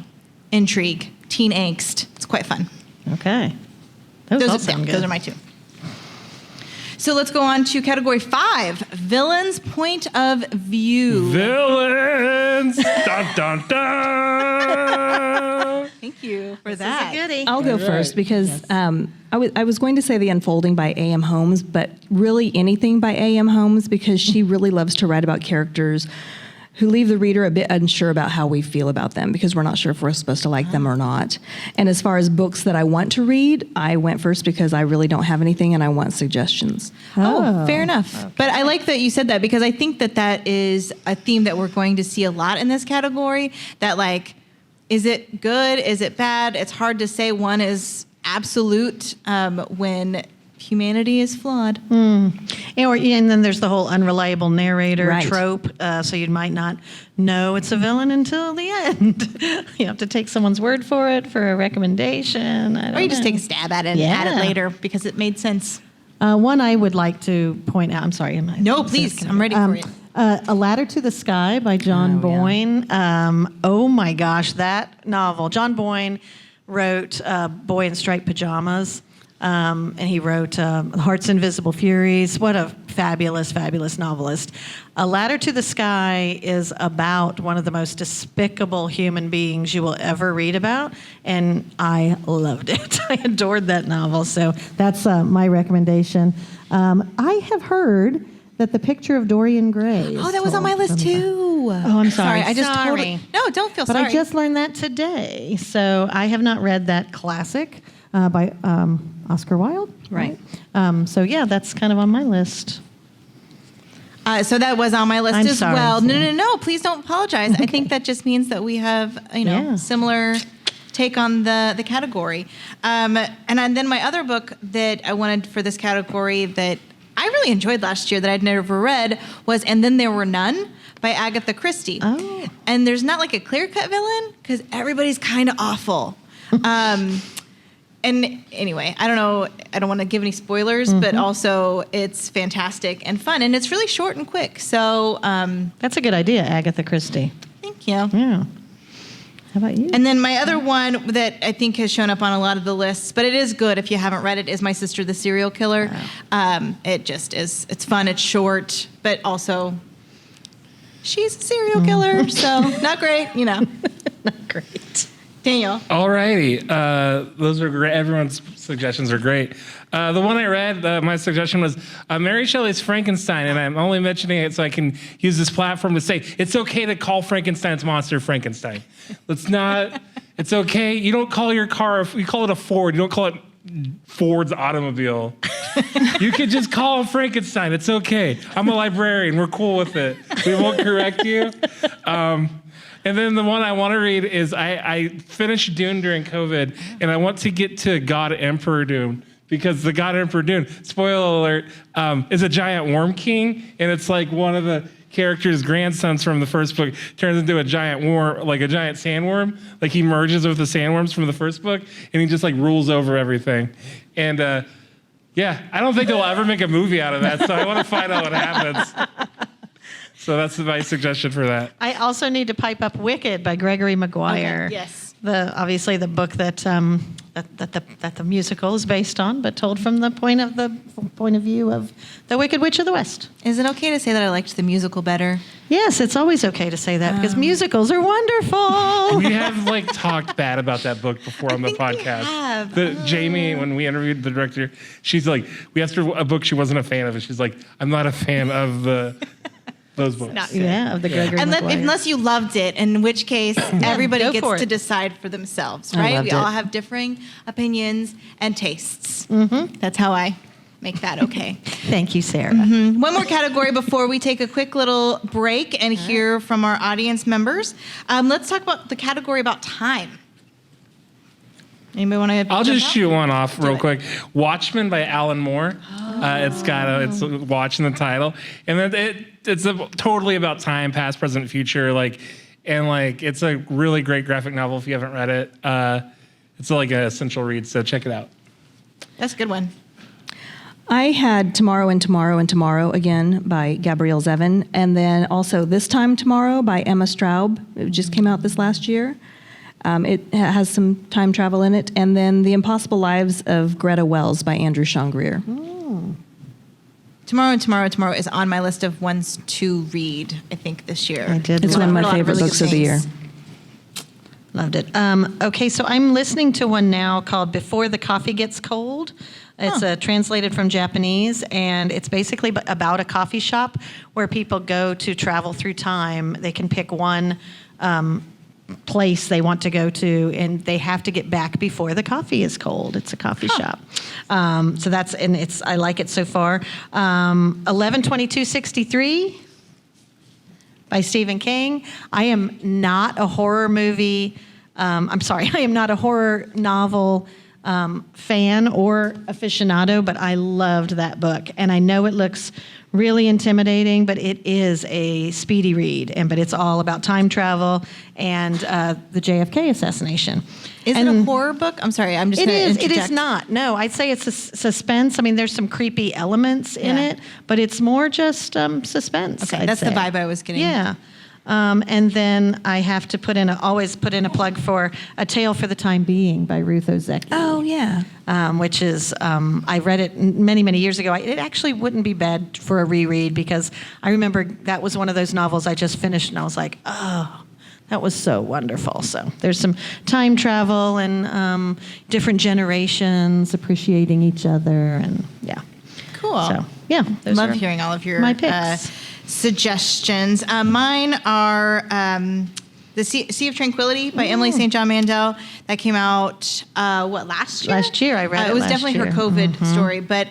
intrigue, teen angst. It's quite fun. Okay. Those are my two. So let's go on to category 5, villain's point of view. Villains! Dun, dun, dun! Thank you for This that. is a goodie. I'll go first because I was going to say The Unfolding by A.M. Holmes, but really anything by A.M. Holmes, because she really loves to write about characters who leave the reader a bit unsure about how we feel about them, because we're not sure if we're supposed to like them or not. And as far as books that I want to read, I went first because I really don't have anything and I want suggestions. Oh, fair enough. Okay. But I like that you said that, because I think that is a theme that we're going to see a lot in this category, that like, is it good? Is it bad? It's hard to say one is absolute when humanity is flawed. And then there's the whole unreliable narrator Right. trope, so you might not know it's a villain until the end. You have to take someone's word for it for a recommendation. Or you just take a stab at it and add it later because it made sense. One I would like to point out, I'm sorry. No, please. I'm ready for it. A Ladder to the Sky by John Boyne. Oh my gosh, that novel. John Boyne wrote Boy in Striped Pajamas. And he wrote Heart's Invisible Furies. What a fabulous, fabulous novelist. A Ladder to the Sky is about one of the most despicable human beings you will ever read about, and I loved it. I adored that novel, so that's my recommendation. I have heard that The Picture of Dorian Gray is Oh, that was on my list too. Oh, I'm sorry. I just Sorry. totally. No, don't feel But sorry. I just learned that today, so I have not read that classic by Oscar Wilde. Right. So yeah, that's kind of on my list. So that was on my list I'm as sorry. well. No. Please don't apologize. I think that just means that we have, Yeah. similar take on the category. And then my other book that I wanted for this category that I really enjoyed last year that I'd never read was And Then There Were None by Agatha Christie. Oh. And there's not like a clear-cut villain because everybody's kind of awful. And anyway, I don't know, I don't want to give any spoilers, but also it's fantastic and fun. And it's really short and quick. So That's a good idea, Agatha Christie. thank you. Yeah. How about you? And then my other one that I think has shown up on a lot of the lists, but it is good if you haven't read it, is My Sister the Serial Killer. It just is, it's fun, it's short, but also she's a serial killer, so not great, Not great. Daniel. Alrighty, those are great. Everyone's suggestions are great. The one I read, my suggestion was Mary Shelley's Frankenstein, and I'm only mentioning it so I can use this platform to say it's okay to call Frankenstein's monster Frankenstein. Let's not. It's okay. You don't call your car. You call it a Ford. You don't call it Ford's automobile. You could just call him Frankenstein. It's okay. I'm a librarian. We're cool with it. We won't correct you. And then the one I want to read is I finished Dune during COVID, and I want to get to God Emperor Dune, because the God Emperor Dune, spoiler alert, is a giant worm king, and it's like one of the character's grandsons from the first book turns into a giant worm, like a giant sandworm. Like he merges with the sandworms from the first book, and he just like rules over everything. And yeah, I don't think they'll ever make a movie out of that, so I want to find out what happens. So that's my suggestion for that. I also need to pipe up Wicked by Gregory Maguire. Okay, yes. Obviously the book that the musical is based on, but told from the point of view of the Wicked Witch of the West. Is it okay to say that I liked the musical better? Yes, it's always okay to say that because musicals are wonderful. We have like talked bad about that book before on the think we podcast. have. Jamie, when we interviewed the director, she's like, we asked her a book she wasn't a fan of, and she's like, I'm not a fan of those books. Of the Gregory Maguire. Unless you loved it, in which case everybody go gets for to it. decide for themselves, I right? loved We all it. have differing opinions and tastes. That's how I make that okay. Thank you, Sarah. One more category before we take a quick little break and hear from our audience members. Let's talk about the category about time. Anybody want to? I'll just shoot one off real it. quick. Watchmen by Alan Moore. It's watch in the title, and then it's totally about time, past, present, future. It's a really great graphic novel if you haven't read it. It's like an essential read, so check it out. That's a good one. I had Tomorrow and Tomorrow and Tomorrow again by Gabrielle Zevin, and then also This Time Tomorrow by Emma Straub. It just came out this last year. It has some time travel in it, and then The Impossible Lives of Greta Wells by Andrew Shangrier. Tomorrow and Tomorrow and Tomorrow is on my list of ones to read, I think, this year. I did. It's one of my favorite books of the year. Loved it. Okay, so I'm listening to one now called Before the Coffee Gets Cold. It's translated from Japanese, and it's basically about a coffee shop where people go to travel through time. They can pick one place they want to go to, and they have to get back before the coffee is cold. It's a coffee shop. So that's, and it's, I like it so far. 11/22/63 by Stephen King. I am not a horror movie. I am not a horror novel fan or aficionado, but I loved that book. And I know it looks really intimidating, but it is a speedy read. But it's all about time travel and the JFK assassination. Is it a horror book? I'm sorry, I'm just going to interject. It is not. No, I'd say it's a suspense. I mean, there's some creepy elements in it, but it's more just suspense. Okay, that's the vibe I was getting. Yeah. And then I have to always put in a plug for A Tale for the Time Being by Ruth Ozeki. Oh, yeah. Which is, I read it many, many years ago. It actually wouldn't be bad for a reread because I remember that was one of those novels I just finished and I was like, oh, that was so wonderful. So there's some time travel and different generations appreciating each other and yeah. Cool. So, yeah. Love hearing all of your my picks. Suggestions. Mine are The Sea of Tranquility by Emily St. John Mandel. That came out, last year? Last year, I read it. It was last definitely year. her COVID story, but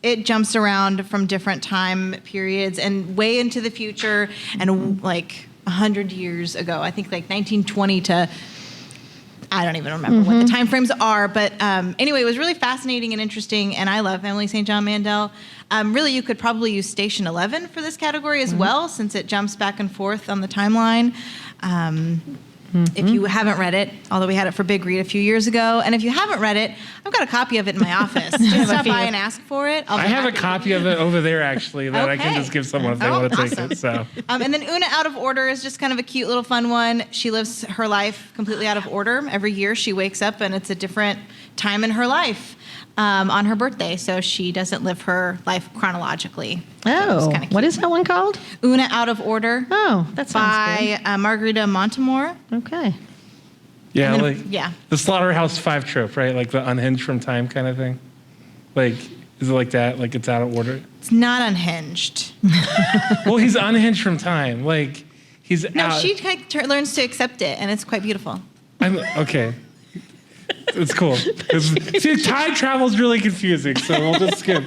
it jumps around from different time periods and way into the future and like 100 years ago. I think like 1920 to I don't even remember what the time frames are, but anyway, it was really fascinating and interesting, and I love Emily St. John Mandel. Really, you could probably use Station 11 for this category as well, since it jumps back and forth on the timeline. If you haven't read it, although we had it for Big Read a few years ago, and if you haven't read it, I've got a copy of it in my office. Just stop by and ask for it. I have a copy of it over there, actually, that I can just give someone if they want to take it. So. And then Una Out of Order is just kind of a cute little fun one. She lives her life completely out of order. Every year she wakes up and it's a different time in her life on her birthday, so she doesn't live her life chronologically. Oh, what is that one called? Una Out of Order. Oh, that sounds by Margarita Montemore. good. Okay. Yeah, Yeah. the Slaughterhouse 5 trope, right? Like the unhinged from time kind of thing. Like, is it like that? Like it's out of order? It's not unhinged. Well, he's unhinged from time. Like he's No, out. she learns to accept it, and it's quite beautiful. Okay. It's cool. See, time travel's really confusing, so we'll just skip.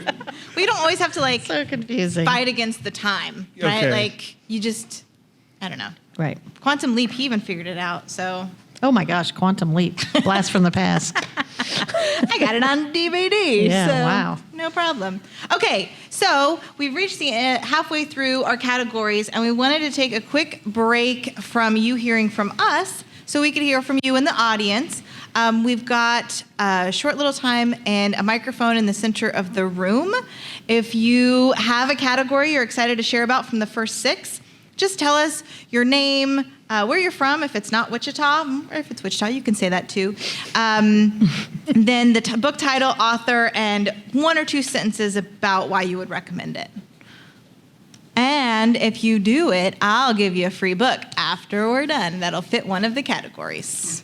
We don't always have to So confusing. fight against the time, right? Okay. Like you just, I don't know. Right. Quantum Leap, he even figured it out. So Oh my gosh, Quantum Leap, Blast from the Past. I got it on DVD. Yeah, so wow. No problem. Okay, so we've reached the halfway through our categories, and we wanted to take a quick break from you hearing from us so we could hear from you in the audience. We've got a short little time and a microphone in the center of the room. If you have a category you're excited to share about from the first 6, just tell us your name, where you're from. If it's not Wichita, or if it's Wichita, you can say that too. Then the book title, author, and 1 or 2 sentences about why you would recommend it. And if you do it, I'll give you a free book after we're done. That'll fit one of the categories.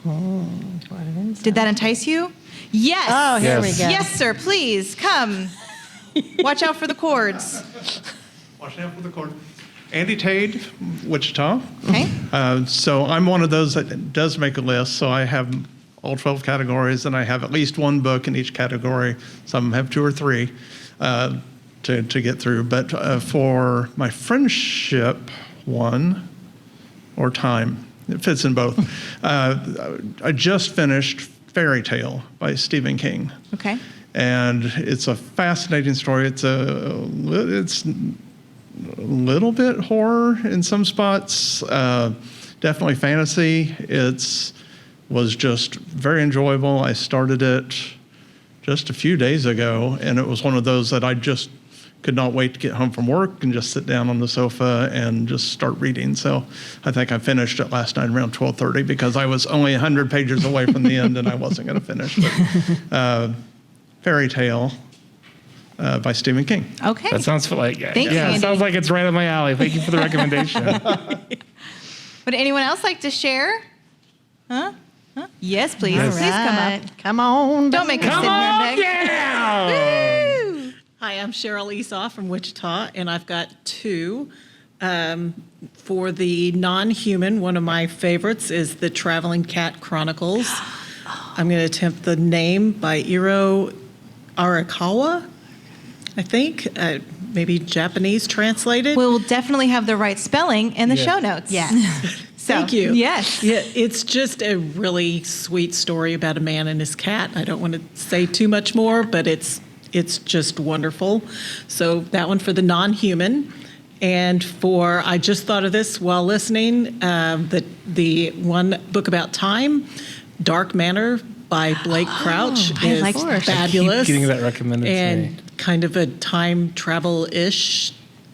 Did that entice you? Yes. Oh, here we Yes. go. Yes, sir. Please come. Watch out for the cords. Watch out for the cord. Andy Tade, Wichita. Okay. So I'm one of those that does make a list. So I have all 12 categories, and I have at least one book in each category. Some have 2 or 3 to get through. But for my friendship one, or time, it fits in both. I just finished Fairy Tale by Stephen King. Okay. And it's a fascinating story. It's a little bit horror in some spots, definitely fantasy. Was just very enjoyable. I started it just a few days ago, and it was one of those that I just could not wait to get home from work and just sit down on the sofa and just start reading. So I think I finished it last night around 12:30 because I was only 100 pages away from the end and I wasn't going to finish. But, Fairy Tale by Stephen King. Okay. That sounds like Thanks, yeah. Andy. It sounds like it's right up my alley. Thank you for the recommendation. Would anyone else like to share? Huh? Yes, please. Yes. Please come Right. up. Come on. Don't make us Come sit here on and beg. down. Woo! Hi, I'm Cheryl Esau from Wichita, and I've got two. For the non-human, one of my favorites is the Traveling Cat Chronicles. I'm going to attempt the name by Iro Arakawa, I think, maybe Japanese translated. We'll definitely have the right spelling in the Yeah. show notes. Yes. So, Thank you. Yes. Yeah, it's just a really sweet story about a man and his cat. I don't want to say too much more, but it's just wonderful. So that one for the non-human. And for, I just thought of this while listening, the one book about time, Dark Manor by Blake Crouch I is like that. fabulous. Keep getting that recommended to me. And kind of a time travel-ish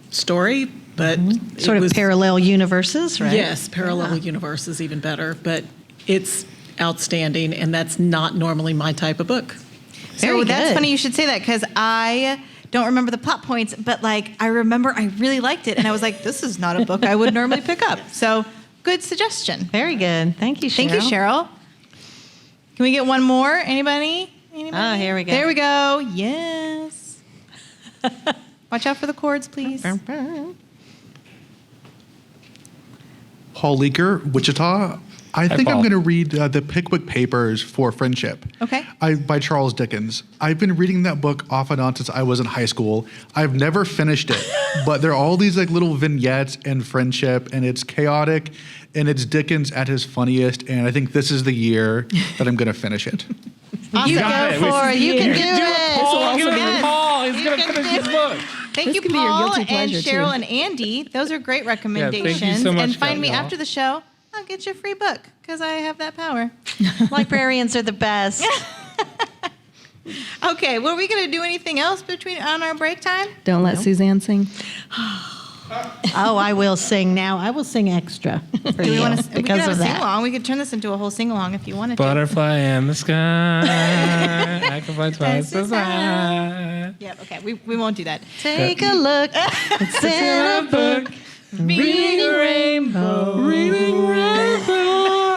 story, but it Sort of was- parallel universes, right? Yes, parallel universes even better, but it's outstanding, and that's not normally my type of book. So Very that's good. funny you should say that because I don't remember the plot points, but like I remember I really liked it, and I was like, this is not a book I would normally pick up. So good suggestion. Very good. Thank you, Cheryl. Thank you, Cheryl. Can we get one more? Anybody? Oh, here we go. There we go. Yes. Watch out for the cords, please. Paul Leaker, Wichita. I think Paul. I'm going to read The Pickwick Papers for Friendship. Okay. By Charles Dickens. I've been reading that book off and on since I was in high school. I've never finished it, but there are all these like little vignettes and friendship, and it's chaotic, and it's Dickens at his funniest. And I think this is the year that I'm going to finish it. You got go it. for it. You can do it. Paul, give it to Yes. Paul. He's You going to can finish do his it. book. Thank This you, could be your Paul guilty and pleasure, Cheryl too. and Andy. Those are great recommendations. you so much, and find me y'all. after the show. I'll get you a free book because I have that power. Librarians are the best. Okay, were we going to do anything else on our break time? Don't let Suzanne sing. Oh, I will sing now. I will sing extra for Do we you want to? We could because have a of sing that. along. We could turn this into a whole sing along if you wanted to. Butterfly in the sky. I can fly twice as high. Yeah. Okay. We won't do that. Take a look. It's in a book. Reading a rainbow. Reading rainbow.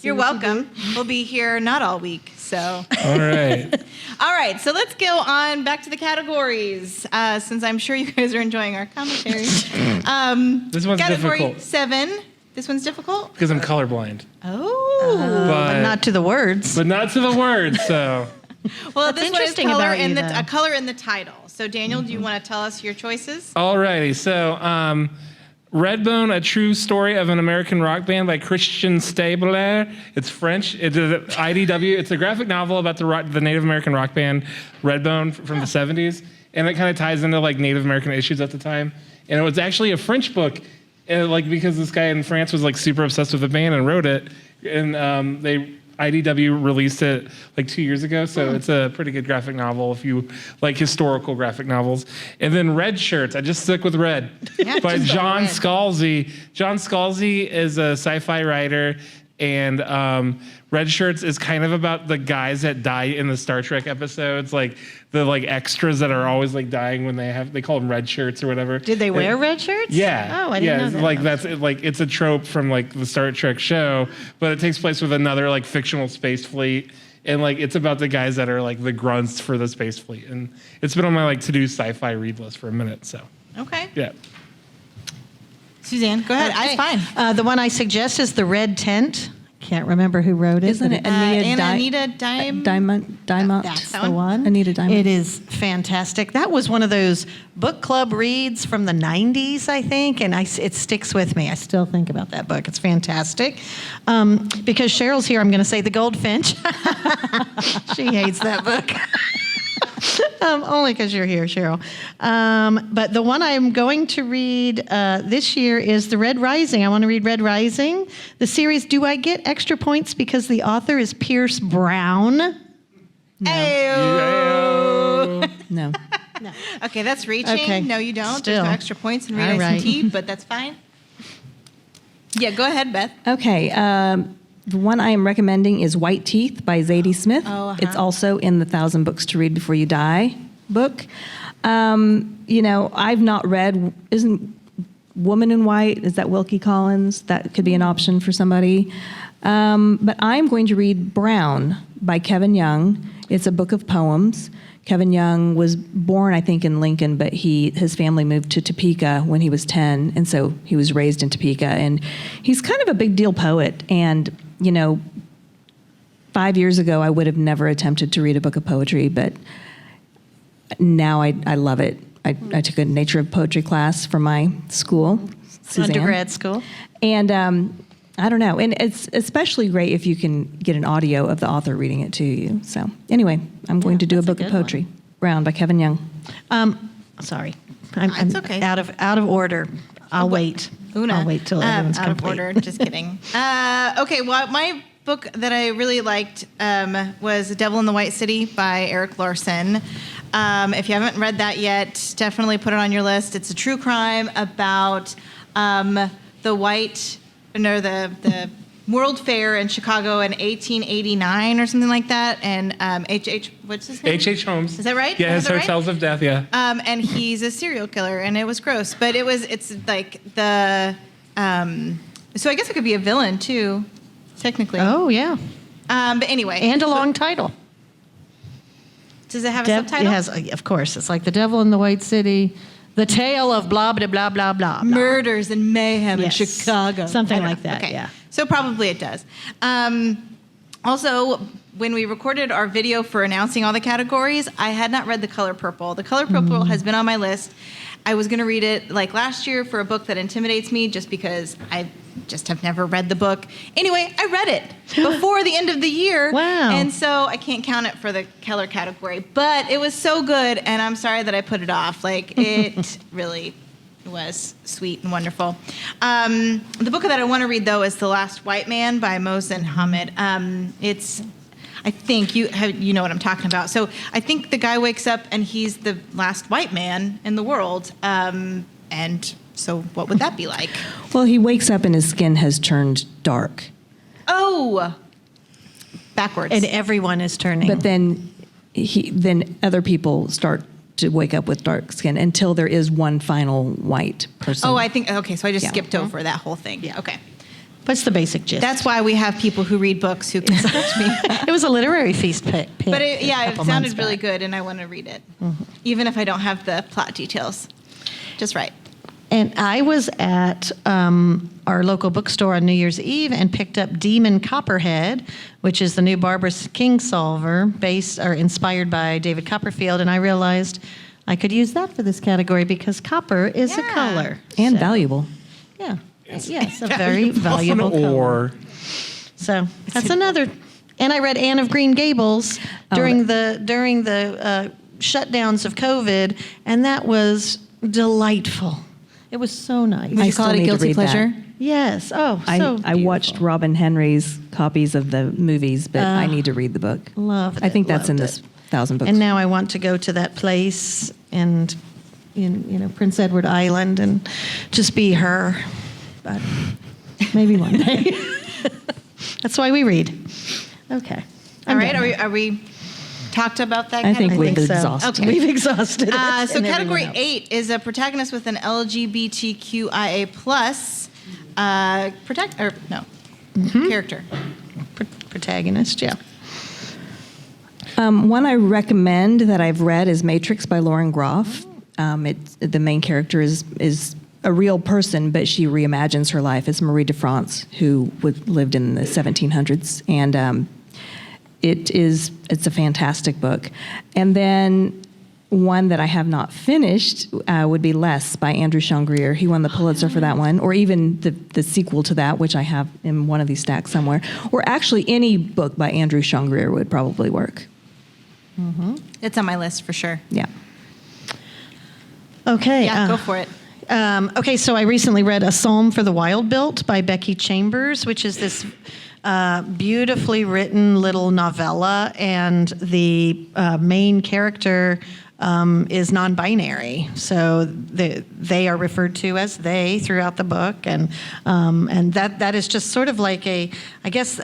You're welcome. We'll be here not all week. So. All right. All right, so let's go on back to the categories, since I'm sure you guys are enjoying our commentary. This one's Category difficult 7. This one's difficult? because I'm colorblind, Oh. But not to the words. but not to the words. So Well, What's this one is interesting color about in you, the though? a color in the title. So, Daniel, do you want to tell us your choices? all righty. So Redbone, A True Story of an American Rock Band by Christian Stabler. It's French. It's a IDW. It's a graphic novel about the Native American rock band Redbone from the 70s. And it kind of ties into like Native American issues at the time. And it was actually a French book, like because this guy in France was like super obsessed with the band and wrote it. And IDW released it like 2 years ago, so it's a pretty good graphic novel if you like historical graphic novels. And then Red Shirts, I just stuck with Red, Yeah, by just John Red. Scalzi. John Scalzi is a sci-fi writer, and Red Shirts is kind of about the guys that die in the Star Trek episodes, like the extras that are always like dying when they call them red shirts or whatever. Did they wear red shirts? Yeah. Oh, I didn't know it's that. like that's like it's a trope from like the Star Trek show, but it takes place with another like fictional space fleet, and like it's about the guys that are like the grunts for the space fleet, and it's been on my like to-do sci-fi read list for a minute. So Okay. yeah. Suzanne, go ahead. Okay. That's fine. The one I suggest is The Red Tent. Can't remember who wrote it. Isn't but it Anita Anita Diamond. Diamond? That's that the one? one. Anita Diamond. It is fantastic. That was one of those book club reads from the 90s, I think, and it sticks with me. I still think about that book. It's fantastic. Because Cheryl's here, I'm going to say The Goldfinch. She hates that book. Only because you're here, Cheryl. But the one I'm going to read this year is The Red Rising. I want to read Red Rising. The series, do I get extra points because the author is Pierce Brown? Ayo. No. Okay, that's reaching. Okay. No, you don't. Still. There's no extra points in All read right. ICT, but that's fine. Yeah, go ahead, Beth. Okay. The one I am recommending is White Teeth by Zadie Smith. Oh, uh-huh. It's also in the 1,000 Books to Read Before You Die book. I've not read, isn't Woman in White, is that Wilkie Collins? That could be an option for somebody. But I'm going to read Brown by Kevin Young. It's a book of poems. Kevin Young was born, I think, in Lincoln, but his family moved to Topeka when he was 10, and so he was raised in Topeka. And he's kind of a big deal poet. And, 5 years ago, I would have never attempted to read a book of poetry, but now I love it. I took a Nature of Poetry class from my school, Suzanne. Undergrad school. And I don't know. And it's especially great if you can get an audio of the author reading it to you. So anyway, I'm going to do a that's a book of good one. poetry. Brown by Kevin Young. Sorry. I'm It's okay. out of order. I'll wait. Una. I'll wait till everyone's out complete. of order. Just kidding. Okay, well, my book that I really liked was The Devil in the White City by Eric Larson. If you haven't read that yet, definitely put it on your list. It's a true crime about the World Fair in Chicago in 1889 or something like that. And what's his name? H.H. Holmes. Is that right? Yeah, Is his that right? Hotels of Death, yeah. And he's a serial killer, and it was gross. But it's like the, so I guess it could be a villain too, technically. Oh, yeah. But anyway. And a long title. Does it have a subtitle? It has, of course. It's like The Devil in the White City, The Tale of blah, blah, blah, blah, blah. Murders and mayhem Yes. in Chicago. Something I don't like know. that, Okay. yeah. So probably it does. Also, when we recorded our video for announcing all the categories, I had not read The Color Purple. The Color Purple has been on my list. I was going to read it like last year for a book that intimidates me just because I just have never read the book. Anyway, I read it before the end of the year. Wow. And so I can't count it for the color category. But it was so good, and I'm sorry that I put it off. Like, it really was sweet and wonderful. The book that I want to read, though, is The Last White Man by Mohsen Hamid. I think you know what I'm talking about. So I think the guy wakes up and he's the last white man in the world. And so what would that be like? Well, he wakes up and his skin has turned dark. Oh, backwards. And everyone is turning. But then other people start to wake up with dark skin until there is one final white person. Oh, I think, okay, so I just Yeah. skipped over that whole thing. Yeah. Okay. What's the basic gist? That's why we have people who read books who can touch me. It was a literary feast pick. But it couple sounded months really back. good, and I want to read it, even if I don't have the plot details. Just right. And I was at our local bookstore on New Year's Eve and picked up Demon Copperhead, which is the new Barbara Kingsolver, based or inspired by David Copperfield. And I realized I could use that for this category because copper is a Yeah. color. and So, valuable. Yeah. Yes, a very valuable color. Or So that's another. And I read Anne of Green Gables during the shutdowns of COVID, and that was delightful. It was so nice. Would you call still it a need to guilty read that. pleasure? Yes. Oh, I so watched beautiful. Robin Henry's copies of the movies, but I need to read the book. Loved I think it, that's in loved this it. 1,000 books. And now I want to go to that place and in Prince Edward Island and just be her. But maybe one day. That's why we read. Okay. All right. Are we talked about that I think category? we've exhausted. Okay. We've exhausted it. So and category everyone else. 8 is a protagonist with an LGBTQIA plus character. Protagonist, yeah. One I recommend that I've read is Matrix by Lauren Groff. The main character is a real person, but she reimagines her life. It's Marie de France, who lived in the 1700s, and it's a fantastic book. And then one that I have not finished would be Less by Andrew Shangrier. He won the Pulitzer for that one, or even the sequel to that, which I have in one of these stacks somewhere. Or actually, any book by Andrew Shangrier would probably work. It's on my list for sure. Yeah. Okay. Yeah, go for it. Okay, so I recently read A Psalm for the Wild Built by Becky Chambers, which is this beautifully written little novella, and the main character is non-binary, so they are referred to as they throughout the book, and that is just sort of like a, I guess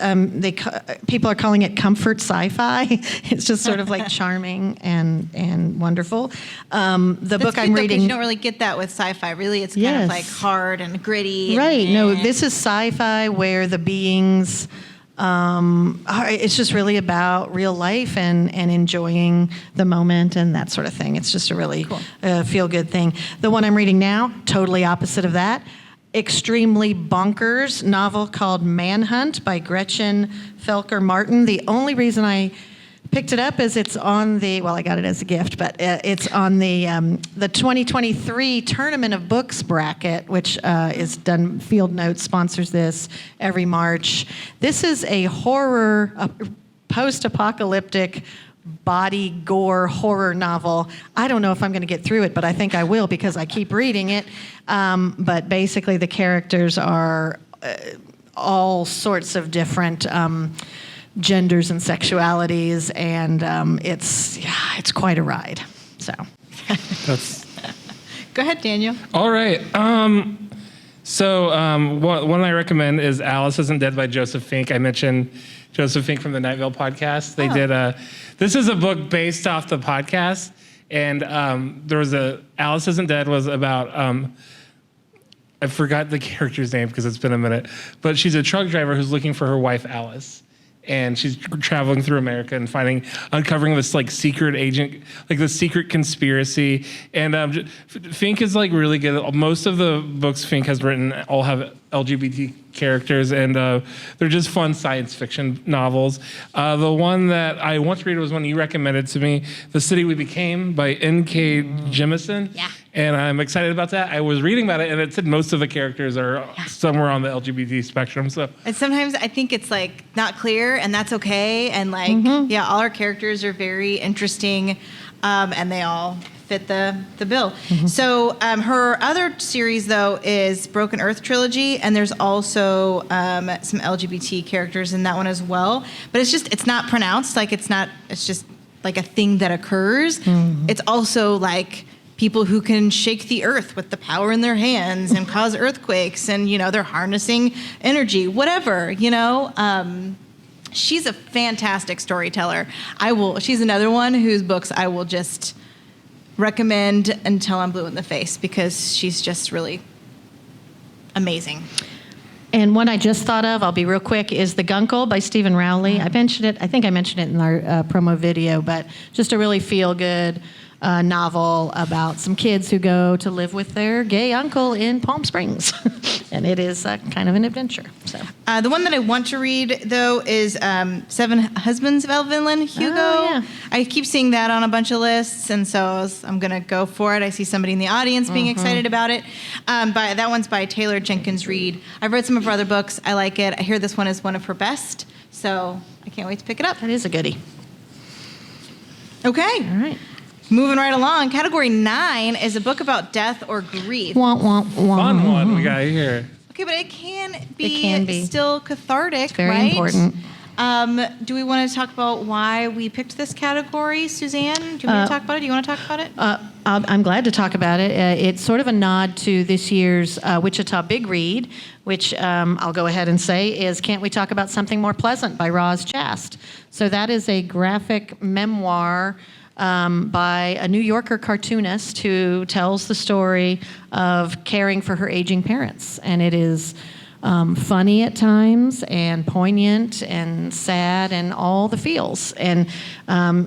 people are calling it comfort sci-fi. It's just sort of like charming and wonderful. The book I'm reading, you don't really get that with sci-fi. Really, it's kind of like hard and gritty. Right? No, this is sci-fi where the beings. It's just really about real life and enjoying the moment and that sort of thing. It's just a really feel-good thing. The one I'm reading now, totally opposite of that. Extremely bonkers novel called Manhunt by Gretchen Felker Martin. The only reason I picked it up is it's on I got it as a gift, but it's on the 2023 Tournament of Books bracket, which is done. Field Notes sponsors this every March. This is a post-apocalyptic body gore horror novel. I don't know if I'm going to get through it, but I think I will because I keep reading it. But basically the characters are all sorts of different genders and sexualities, and it's quite a ride. So, Go ahead, Daniel. All right. So one I recommend is Alice Isn't Dead by Joseph Fink. I mentioned Joseph Fink from the Night Vale podcast. They did this is a book based off the podcast, and there was Alice Isn't Dead was about I forgot the character's name because it's been a minute, but she's a truck driver who's looking for her wife Alice. And she's traveling through America and uncovering this like secret agent, like the secret conspiracy. And Fink is like really good. Most of the books Fink has written all have LGBT characters, and they're just fun science fiction novels. The one that I want to read was one you recommended to me, The City We Became by N.K. Jemisin. Yeah. And I'm excited about that. I was reading about it, and it said most of the characters are somewhere on the LGBT spectrum. So, and sometimes I think it's like not clear, and that's okay. And like, all our characters are very interesting, and they all fit the bill. So her other series though is Broken Earth Trilogy, and there's also some LGBT characters in that one as well. But it's not pronounced like it's just like a thing that occurs. It's also like people who can shake the earth with the power in their hands and cause earthquakes, and they're harnessing energy, whatever. She's a fantastic storyteller. She's another one whose books I will just recommend until I'm blue in the face because she's just really amazing. And one I just thought of, I'll be real quick, is The Guncle by Stephen Rowley. I think I mentioned it in our promo video, but just a really feel-good novel about some kids who go to live with their gay uncle in Palm Springs. And it is kind of an adventure. So the one that I want to read, though, is Seven Husbands of Evelyn Hugo. Oh, yeah. I keep seeing that on a bunch of lists, and so I'm going to go for it. I see somebody in the audience being excited about it. That one's by Taylor Jenkins Reid. I've read some of her other books. I like it. I hear this one is one of her best, so I can't wait to pick it up. that is a goodie. Okay. All right. Moving right along, category 9 is a book about death or grief. Wah, wah, wah. fun one we got here. Okay, but it can be still cathartic, It's very right? important. Do we want to talk about why we picked this category, Suzanne? Do you want to talk about it? Do you want to talk about it? I'm glad to talk about it. It's sort of a nod to this year's Wichita Big Read, which I'll go ahead and say is Can't We Talk About Something More Pleasant by Roz Chast. So that is a graphic memoir by a New Yorker cartoonist who tells the story of caring for her aging parents. And it is funny at times and poignant and sad and all the feels. And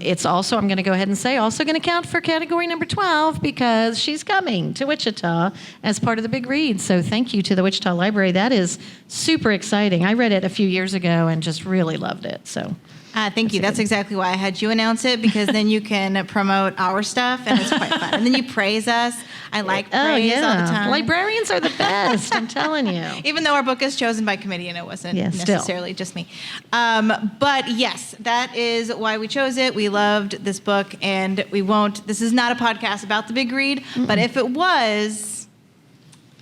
it's also, I'm going to go ahead and say, also going to count for category number 12 because she's coming to Wichita as part of the Big Read. So thank you to the Wichita Library. That is super exciting. I read it a few years ago and just really loved it. So. Thank you. That's exactly why I had you announce it, because then you can promote our stuff, and it's quite fun. And then you praise us. I like praise all the time. Librarians are the best, I'm telling you. Even though our book is chosen by committee and it wasn't necessarily just me. But yes, that is why we chose it. We loved this book, and this is not a podcast about the Big Read, but if it was,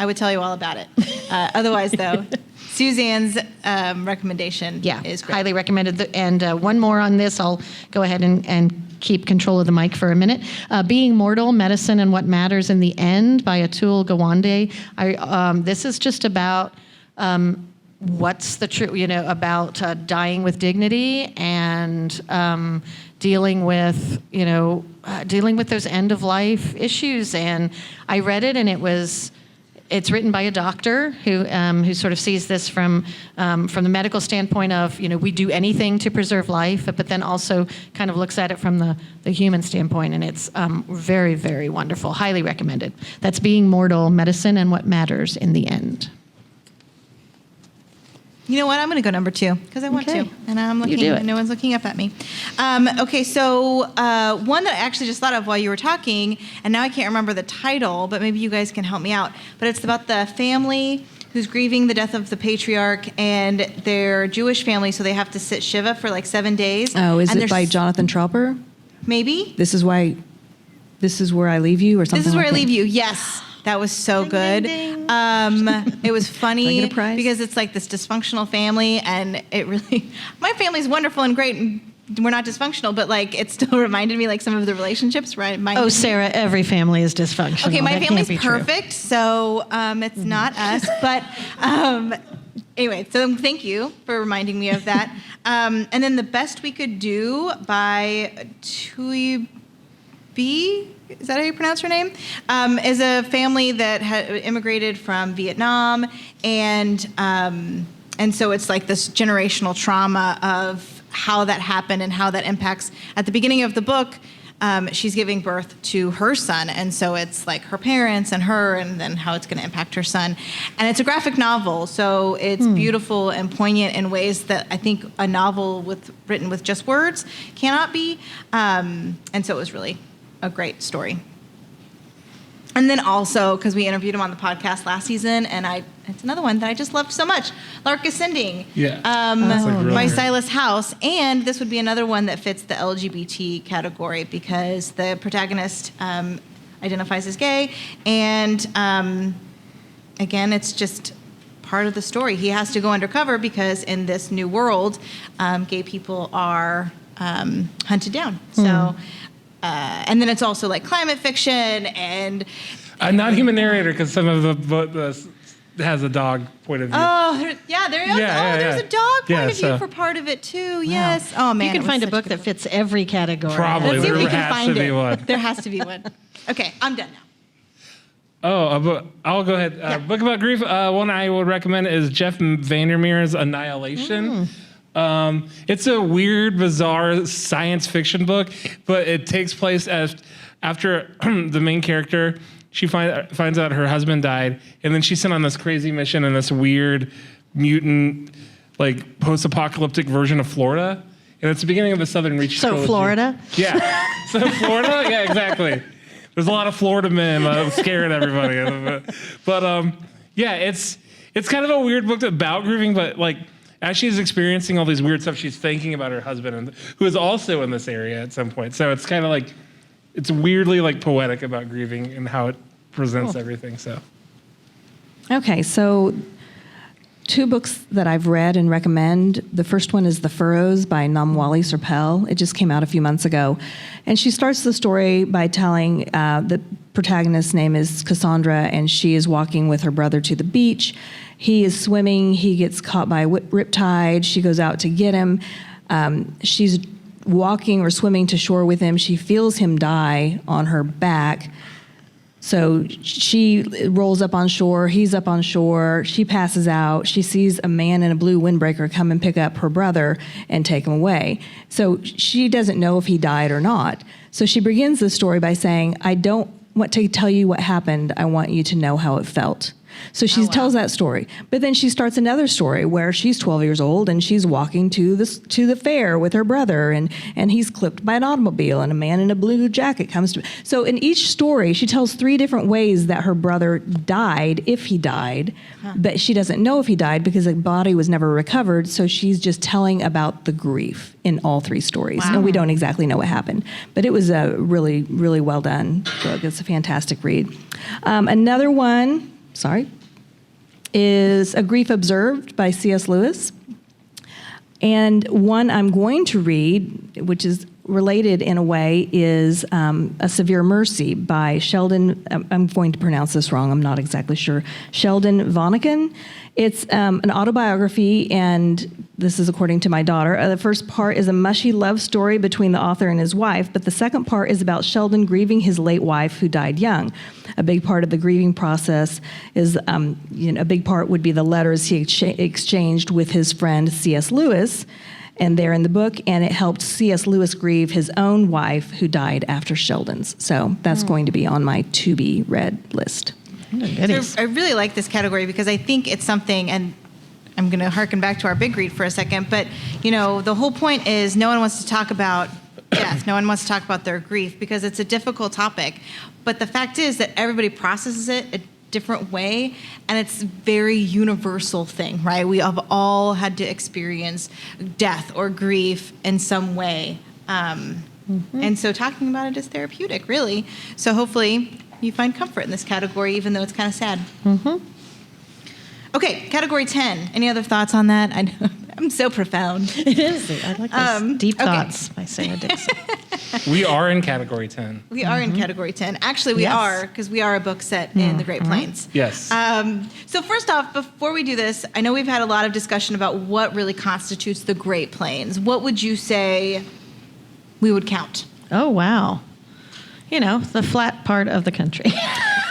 I would tell you all about it. Otherwise, though, Suzanne's recommendation Yeah, is great. highly recommended. And one more on this, I'll go ahead and keep control of the mic for a minute. Being Mortal, Medicine and What Matters in the End by Atul Gawande. This is just about what's the truth, about dying with dignity and dealing with those end of life issues. And I read it, and it's written by a doctor who sort of sees this from the medical standpoint of, we do anything to preserve life, but then also kind of looks at it from the human standpoint, and it's very, very wonderful. Highly recommended. That's Being Mortal, Medicine and What Matters in the End. You know what? I'm going to go number 2 because I want Okay. to, and I'm looking. You do it. And no one's looking up at me. Okay, so one that I actually just thought of while you were talking, and now I can't remember the title, but maybe you guys can help me out. But it's about the family who's grieving the death of the patriarch, and they're Jewish family, so they have to sit shiva for like 7 days. Oh, is and it by Jonathan Tropper? Maybe. This is where I leave you, or something. This is where like I leave that? you. Yes. That was so Ding, good. ding, ding. It was Do I funny get a prize? because it's like this dysfunctional family, and it really, my family's wonderful and great, and we're not dysfunctional, but like it still reminded me like some of the relationships, right? Oh, Sarah, every family is dysfunctional. Okay, my That family's can't be true. perfect, so it's not us. But anyway, so thank you for reminding me of that. And then The Best We Could Do by Tui B. Is that how you pronounce her name? Is a family that had immigrated from Vietnam, and so it's like this generational trauma of how that happened and how that impacts. At the beginning of the book, she's giving birth to her son, and so it's like her parents and her, and then how it's going to impact her son. And it's a graphic novel, so it's beautiful and poignant in ways that I think a novel written with just words cannot be. And so it was really a great story. And then also, because we interviewed him on the podcast last season, and it's another one that I just loved so much, Lark Ascending, Yeah. That's, like, really by great. Silas House. And this would be another one that fits the LGBT category because the protagonist identifies as gay, and again, it's just part of the story. He has to go undercover because in this new world, gay people are hunted down. So. And then it's also like climate fiction and A non-human narrator, because some of the has a dog point of view. yeah, there is. Yeah, There's a dog point Yeah, of view so- for part of it too. Yes. Oh man, You can it was find a such book good that fits every category. Probably. Let's see if we There can has find to be it. one. There has to be one. Okay, I'm done now. I'll go ahead. Book about grief. One I would recommend is Jeff Vandermeer's Annihilation. It's a weird, bizarre science fiction book, but it takes place after the main character, she finds out her husband died, and then she's sent on this crazy mission in this weird, mutant, like post-apocalyptic version of Florida. And it's the beginning of the Southern Reach So trilogy. Florida? Yeah. So Florida? Yeah, exactly. There's a lot of Florida men scaring everybody. But yeah, it's kind of a weird book about grieving, but like as she's experiencing all these weird stuff, she's thinking about her husband, who is also in this area at some point. So it's kind of like, it's weirdly like poetic about grieving and how it presents everything. So. Okay, so 2 books that I've read and recommend. The first one is The Furrows by Namwali Serpell. It just came out a few months ago. And she starts the story by telling the protagonist's name is Cassandra, and she is walking with her brother to the beach. He is swimming. He gets caught by a riptide. She goes out to get him. She's walking or swimming to shore with him. She feels him die on her back. So she rolls up on shore, he's up on shore, she passes out, she sees a man in a blue windbreaker come and pick up her brother and take him away. So she doesn't know if he died or not. So she begins the story by saying, I don't want to tell you what happened, I want you to know how it felt. So she tells that story. But then she starts another story where she's 12 years old and she's walking to the fair with her brother, and he's clipped by an automobile, and a man in a blue jacket comes to. So in each story, she tells 3 different ways that her brother died, if he died, but she doesn't know if he died because the body was never recovered. So she's just telling about the grief in all 3 stories. And we don't exactly know what happened. But it was a really, really well done book. It's a fantastic read. Another one. Sorry. is A Grief Observed by C.S. Lewis. And one I'm going to read, which is related in a way, is A Severe Mercy by Sheldon, I'm going to pronounce this wrong, I'm not exactly sure, Sheldon Vonnegut. It's an autobiography, and this is according to my daughter. The first part is a mushy love story between the author and his wife, but the second part is about Sheldon grieving his late wife who died young. A big part of the grieving process is, a big part would be the letters he exchanged with his friend C.S. Lewis, and they're in the book, and it helped C.S. Lewis grieve his own wife who died after Sheldon's. So that's going to be on my to-be-read list. So I really like this category because I think it's something, and I'm going to harken back to our big read for a second, but, the whole point is no one wants to talk about death. No one wants to talk about their grief because it's a difficult topic. But the fact is that everybody processes it a different way, and it's a very universal thing, right? We have all had to experience death or grief in some way. And so talking about it is therapeutic, really. So hopefully you find comfort in this category, even though it's kind of sad. Okay, category 10. Any other thoughts on that? I know, I'm so profound. It is. I like this. Deep Thoughts by Sara Dixon. We are in category 10. We are in category 10. Actually, we are, because we are a book set in the Great Plains. Yes. So first off, before we do this, I know we've had a lot of discussion about what really constitutes the Great Plains. What would you say we would count? Oh, wow. The flat part of the country.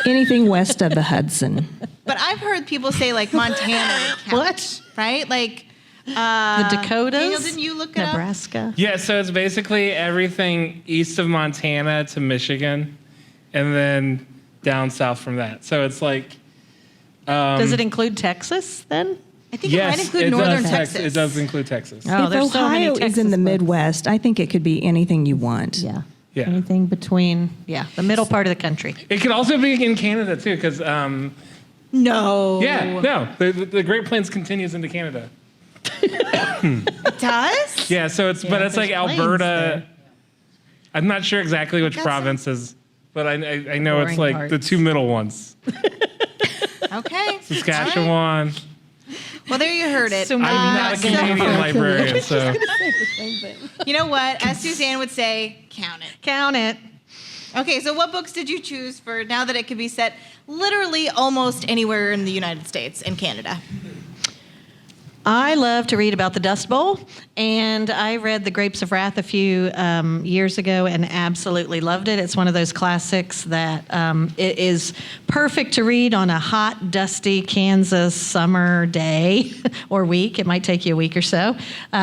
Anything west of the Hudson. But I've heard people say like Montana counts, right? Like the Dakotas. Daniel, didn't you look it up? Nebraska. Yeah, so it's basically everything east of Montana to Michigan, and then down south from that. So it's like... Does it include Texas then? I think it might include northern Texas. It does include Texas. Oh, If there's so many Ohio is Texas in the books. Midwest, I think it could be anything you want. Yeah. Yeah. Anything between, the middle part of the country. It could also be in Canada, too, because... No. the Great Plains continues into Canada. It does? Yeah, so it's but it's like there's plains Alberta. there. I'm not sure exactly which That's provinces, but I know it's Boring like the parts. two middle ones. Okay. Saskatchewan. All right. Well, there you heard it. So I'm not a Canadian librarian, so You know what? As Suzanne would say, count it. Count it. Okay, so what books did you choose for now that it could be set literally almost anywhere in the United States and Canada? I love to read about the Dust Bowl, and I read The Grapes of Wrath a few years ago and absolutely loved it. It's one of those classics that it is perfect to read on a hot, dusty Kansas summer day or week. It might take you a week or so.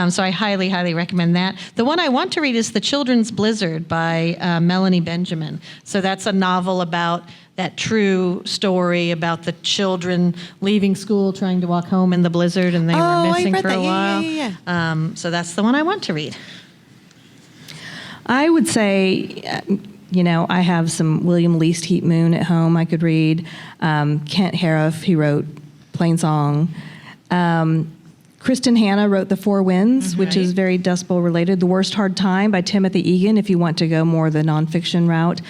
So I highly, highly recommend that. The one I want to read is The Children's Blizzard by Melanie Benjamin. So that's a novel about that true story about the children leaving school, trying to walk home in the blizzard, and they were missing for a while. Yeah. So that's the one I want to read. I would say, I have some William Least Heat Moon at home I could read. Kent Harif, he wrote Plain Song. Kristen Hanna wrote The Four Winds, which is very Dust Bowl related. The Worst Hard Time by Timothy Egan, if you want to go more the nonfiction route.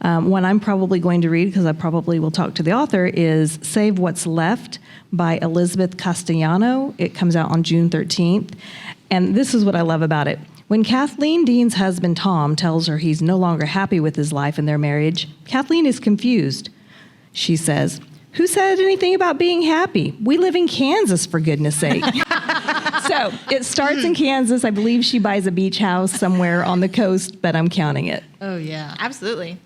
One I'm probably going to read, because I probably will talk to the author, is Save What's Left by Elizabeth Castellano. It comes out on June 13th. And this is what I love about it. When Kathleen Dean's husband, Tom, tells her he's no longer happy with his life and their marriage, Kathleen is confused. She says, "Who said anything about being happy? We live in Kansas, for goodness sake." So it starts in Kansas. I believe she buys a beach house somewhere on the coast, but I'm counting it. Oh, yeah. Absolutely.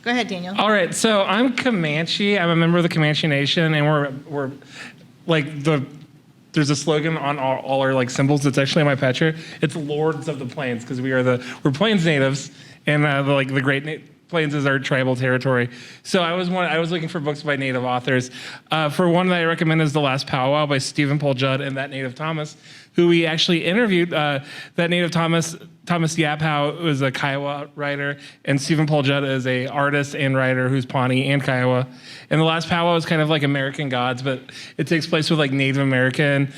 Go ahead, Daniel. All right, so I'm Comanche. I'm a member of the Comanche Nation, and we're like there's a slogan on all our like symbols. It's actually on my picture. It's Lords of the Plains, because we're Plains natives, and the Great Plains is our tribal territory. So I was looking for books by Native authors. For one that I recommend is The Last Powwow by Stephen Paul Judd and That Native Thomas, who we actually interviewed. That Native Thomas Yaphow was a Kiowa writer, and Stephen Paul Judd is a artist and writer who's Pawnee and Kiowa. And The Last Powwow is kind of like American Gods, but it takes place with like Native American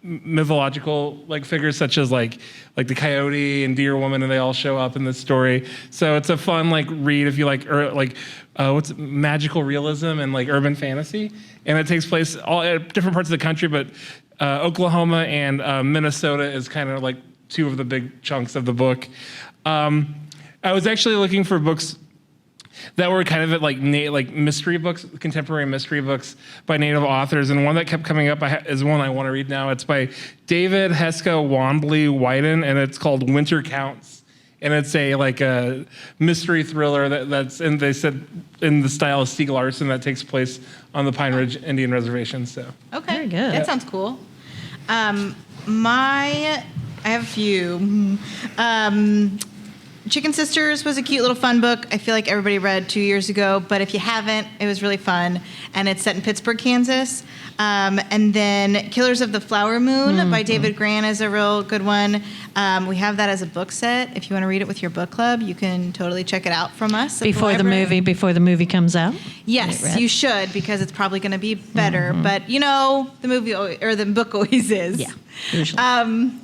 mythological like figures such as like the coyote and deer woman, and they all show up in this story. So it's a fun like read if you like what's magical realism and like urban fantasy. and it takes place all at different parts of the country, but Oklahoma and Minnesota is kind of like two of the big chunks of the book. I was actually looking for books that were kind of like mystery books, contemporary mystery books by Native authors, and one that kept coming up is one I want to read now. It's by David Heska Wandley Wyden, and it's called Winter Counts, and it's a mystery thriller that's and they said in the style of Stieg Larsson that takes place on the Pine Ridge Indian Reservation. So Okay, Very good. that sounds cool. I have a few. Chicken Sisters was a cute little fun book. I feel like everybody read 2 years ago, but if you haven't, it was really fun. And it's set in Pittsburgh, Kansas. And then Killers of the Flower Moon by David Gran is a real good one. We have that as a book set. If you want to read it with your book club, you can totally check it out from us. at Before the library. movie comes out. Yes, Right. you should, because it's probably going to be better. But the movie or the book always is. Yeah, usually.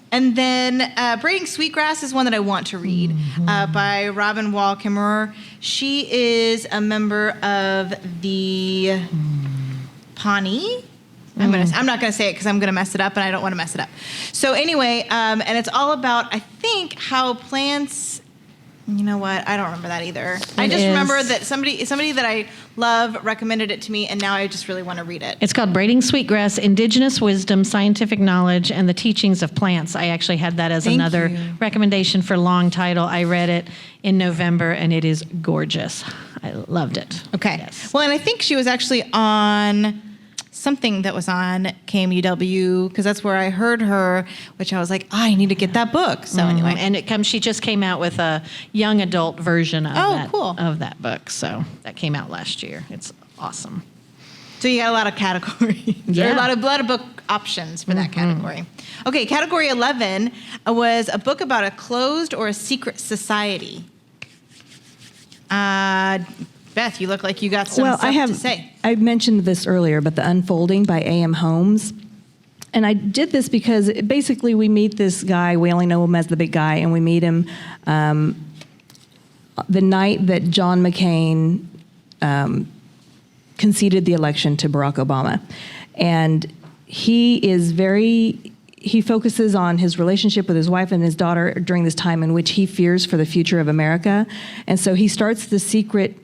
And then Braiding Sweetgrass is one that I want to read by Robin Wall Kimmerer. She is a member of the Pawnee. I'm not gonna say it because I'm gonna mess it up, and I don't want to mess it up. So anyway, and it's all about, I think, how plants. You know what? I don't remember that either. I just remember that somebody that I love recommended it to me, and now I just really want to read it. It's called Braiding Sweetgrass, Indigenous Wisdom, Scientific Knowledge, and the Teachings of Plants. I actually had that as Thank another you. recommendation for long title. I read it in November, and it is gorgeous. I loved it. Okay. Yes. Well, and I think she was actually on something that was on KMUW, because that's where I heard her, which I was like, I need to get that book. So anyway. And she just came out with a young adult version of cool. of that book. So that came out last year. It's awesome. So you got a lot of categories. Yeah. a lot of book options for that category. Okay, category 11 was a book about a closed or a secret society. Beth, you look like you got some stuff to say. I mentioned this earlier, but The Unfolding by A.M. Holmes. And I did this because basically we meet this guy, we only know him as the big guy, and we meet him the night that John McCain conceded the election to Barack Obama. And he focuses on his relationship with his wife and his daughter during this time in which he fears for the future of America. And so he starts the secret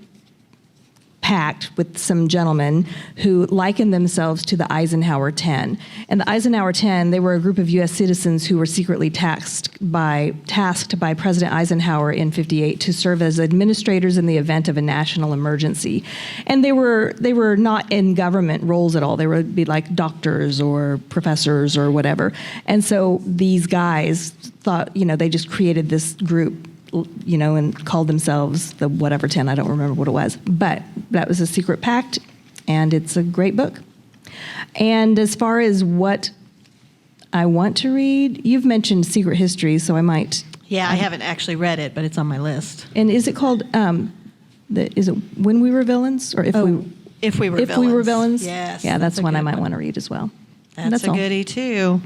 pact with some gentlemen who liken themselves to the Eisenhower 10. And the Eisenhower 10, they were a group of U.S. citizens who were secretly tasked by President Eisenhower in '58 to serve as administrators in the event of a national emergency. And they were not in government roles at all. They would be like doctors or professors or whatever. And so these guys thought, they just created this group, and called themselves the whatever 10, I don't remember what it was. But that was a secret pact, and it's a great book. And as far as what I want to read, you've mentioned Secret History, so I might. Yeah, I haven't actually read it, but it's on my list. And is it called, is it When We Were Villains? Or If We Were Villains? Yes. Yeah, that's a one I good might want to read as well. That's a all. goodie, too.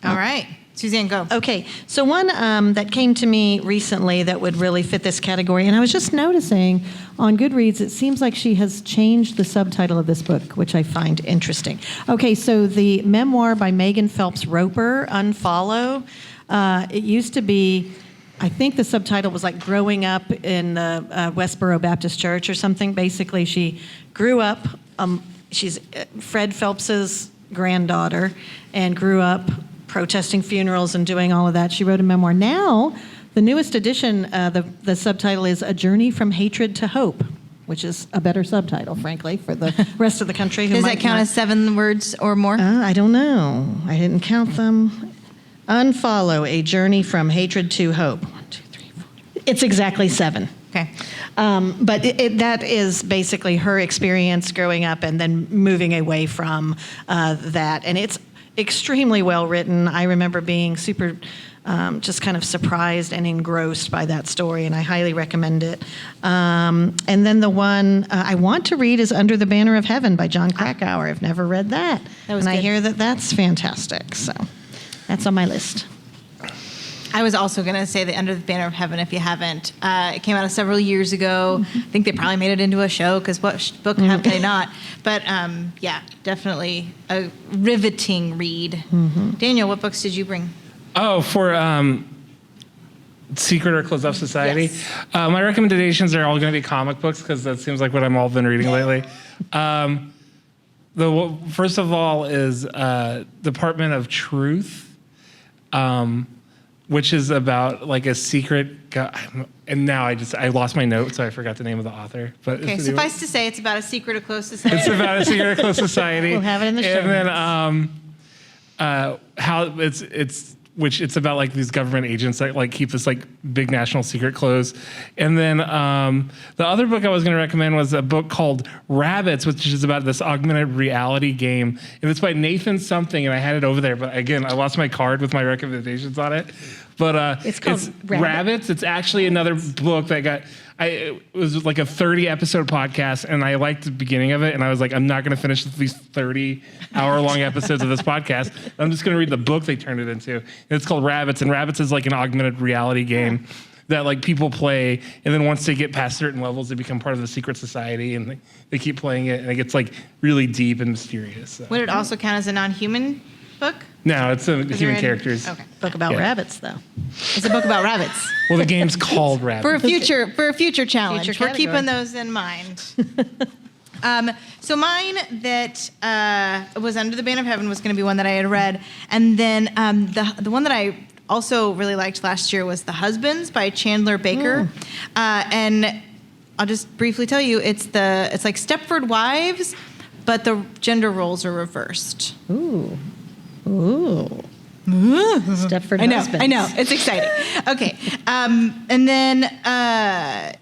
All right. Suzanne, go. Okay, so one that came to me recently that would really fit this category, and I was just noticing on Goodreads, it seems like she has changed the subtitle of this book, which I find interesting. Okay, so the memoir by Megan Phelps Roper, Unfollow, it used to be, I think the subtitle was like Growing Up in the Westboro Baptist Church or something. Basically, she grew up, she's Fred Phelps's granddaughter, and grew up protesting funerals and doing all of that. She wrote a memoir. Now, the newest edition, the subtitle is A Journey from Hatred to Hope, which is a better subtitle, frankly, for the rest of the country. Who Does might that count not- as 7 words or more? I don't know. I didn't count them. Unfollow, A Journey from Hatred to Hope. 1, 2, 3, 4. It's exactly 7. Okay. But that is basically her experience growing up and then moving away from that. And it's extremely well written. I remember being super just kind of surprised and engrossed by that story, and I highly recommend it. And then the one I want to read is Under the Banner of Heaven by John Krakauer. I've never read that. That was and I good. hear that that's fantastic. So that's on my list. I was also going to say The Under the Banner of Heaven if you haven't. It came out several years ago. I think they probably made it into a show because what book have they not? But yeah, definitely a riveting read. Daniel, what books did you bring? Oh, for Secret or Closed Off Society. Yes. My recommendations are all going to be comic books because that seems like what I'm all been reading lately. First of all is Department of Truth, which is about like a secret. And now I lost my note, so I forgot the name of the author. But Okay, suffice to say, it's about a secret or closed society. it's about a secret or closed society. We'll have it in the show And then how it's about like these government agents that like keep this like big national secret closed. And then the other book I was going to recommend was a book called Rabbits, which is about this augmented reality game. And it's by Nathan something, and I had it over there, but again, I lost my card with my recommendations on it. But It's called Rabbits. It's actually another book that it was like a 30-episode podcast, and I liked the beginning of it, and I was like, I'm not going to finish these 30-hour-long episodes of this podcast. I'm just going to read the book they turned it into. And it's called Rabbits, and Rabbits is like an augmented reality game that like people play, and then once they get past certain levels, they become part of the secret society, and they keep playing it, and it gets like really deep and mysterious. So. Would it also count as a non-human book? No, it's Is human there characters. Okay. Book about Yeah. rabbits, though. It's a book about rabbits. Well, the game's called Rabbits. For a future challenge. Future We're keeping category. those in mind. So mine that was Under the Banner of Heaven was going to be one that I had read, and then the one that I also really liked last year was The Husbands by Chandler Baker, and I'll just briefly tell you it's like Stepford Wives, but the gender roles are reversed. Ooh. Stepford Husbands. I know. It's exciting. Okay. And then,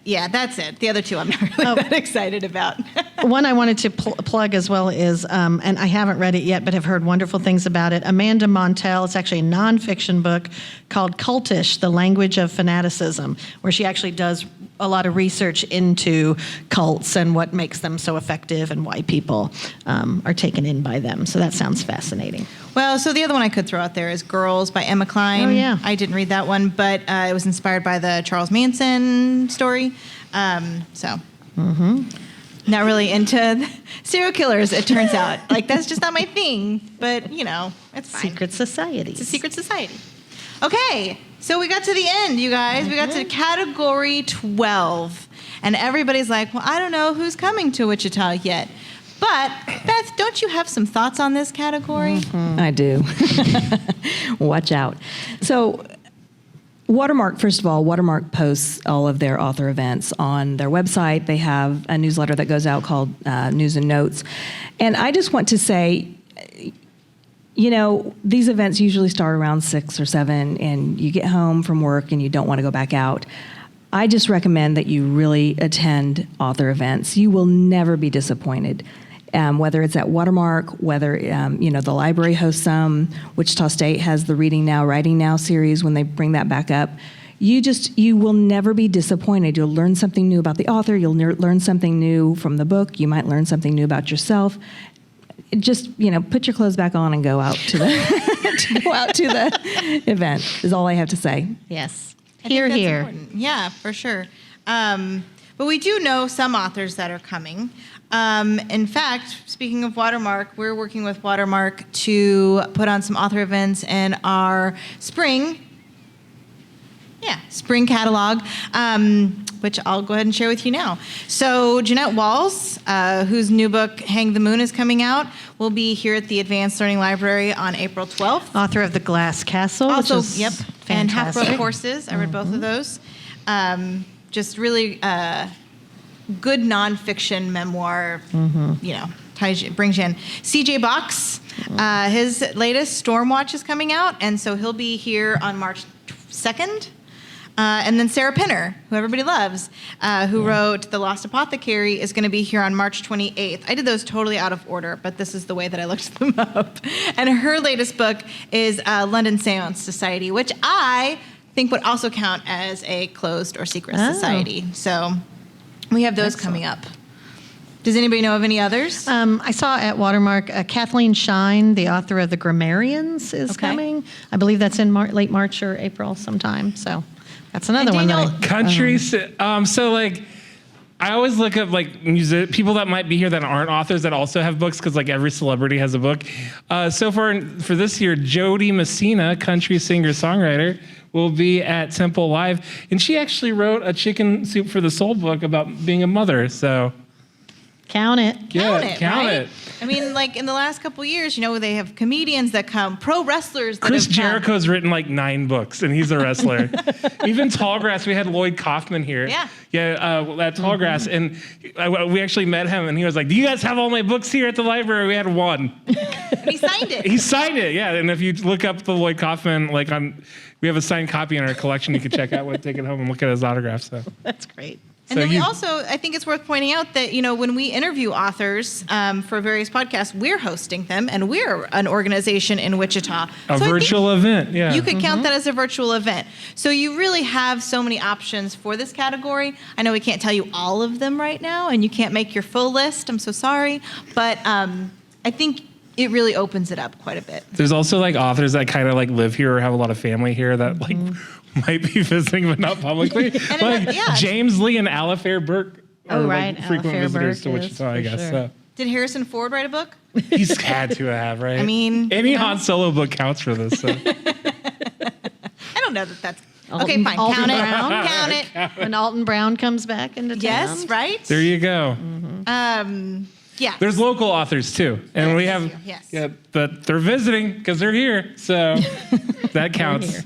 yeah, that's it. The other two I'm not really that excited about. One I wanted to plug as well is, and I haven't read it yet, but have heard wonderful things about it. Amanda Montell. It's actually a nonfiction book called Cultish: The Language of Fanaticism, where she actually does a lot of research into cults and what makes them so effective and why people are taken in by them. So that sounds fascinating. Well, so the other one I could throw out there is Girls by Emma Klein. Oh, yeah. I didn't read that one, but it was inspired by the Charles Manson story. Not really into serial killers, it turns out. Like, that's just not my thing, but, it's fine. Secret societies. It's a secret society. Okay, so we got to the end, you guys. We got to category 12. And everybody's like, well, I don't know who's coming to Wichita yet. But, Beth, don't you have some thoughts on this category? I do. Watch out. So, Watermark, first of all, Watermark posts all of their author events on their website. They have a newsletter that goes out called News and Notes. And I just want to say, these events usually start around 6 or 7, and you get home from work and you don't want to go back out. I just recommend that you really attend author events. You will never be disappointed. Whether it's at Watermark, whether, the library hosts some. Wichita State has the Reading Now, Writing Now series when they bring that back up. You will never be disappointed. You'll learn something new about the author. You'll learn something new from the book. You might learn something new about yourself. Just, put your clothes back on and go out to the event is all I have to say. Yes. I think that's Here. important. Yeah, for sure. But we do know some authors that are coming. In fact, speaking of Watermark, we're working with Watermark to put on some author events in our spring catalog, which I'll go ahead and share with you now. So Jeanette Walls, whose new book, Hang the Moon, is coming out, will be here at the Advanced Learning Library on April 12th. Author of The Glass Castle, Also, which is yep, and Half fantastic. Broke Horses. I read both of those. Just really good nonfiction memoir. Brings you in. C.J. Box, his latest Stormwatch is coming out, and so he'll be here on March 2nd. And then Sarah Penner, who everybody loves, who wrote The Lost Apothecary, is going to be here on March 28th. I did those totally out of order, but this is the way that I looked them up. And her latest book is London Seance Society, which I think would also count as a closed or secret society. So we have those coming up. Does anybody know of any others? I saw at Watermark Kathleen Shine, the author of The Grammarians, is Okay. coming. I believe that's in late March or April sometime. So that's another one. Daniel, That Country. So like, I always look up like people that might be here that aren't authors that also have books because like every celebrity has a book. So far for this year, Jody Messina, country singer-songwriter, will be at Temple Live, and she actually wrote a Chicken Soup for the Soul book about being a mother. So count it. count right? it. I mean, like in the last couple of years, you know, they have comedians that come, pro wrestlers that Chris have come. Jericho's written like 9 books, and he's a wrestler. Even Tallgrass, we had Lloyd Kaufman here. Yeah. Yeah, at Tallgrass, and we actually met him, and he was like, "Do you guys have all my books here at the library?" We had one. He signed it. He signed it, yeah. And if you look up the Lloyd Kaufman, we have a signed copy in our collection. You can check out take it home and look at his autograph. So That's great. And then we also, I think it's worth pointing out that, you know, when we interview authors for various podcasts, we're hosting them, and we're an organization in Wichita. a So I virtual think event, yeah. You could count that as a virtual event. So you really have so many options for this category. I know we can't tell you all of them right now, and you can't make your full list. I'm so sorry. But I think it really opens it up quite a bit. There's also like authors that kind of like live here or have a lot of family here that like might be visiting but not publicly. Like yeah. James Lee and Alafair Burke are right. like frequent Alafair visitors Burke to is, Wichita, I for guess. sure. So. Did Harrison Ford write a book? He's had to have, right? I mean, any you know. Han Solo book counts for this. So. I don't know that that's... Alton- Okay, fine. Alton Count it. Brown? Count it. When Alton Brown comes back into town. Yes, right? There you go. Yeah. There's local authors too, and we have Yes. yeah, but they're visiting because they're here, so that counts. here.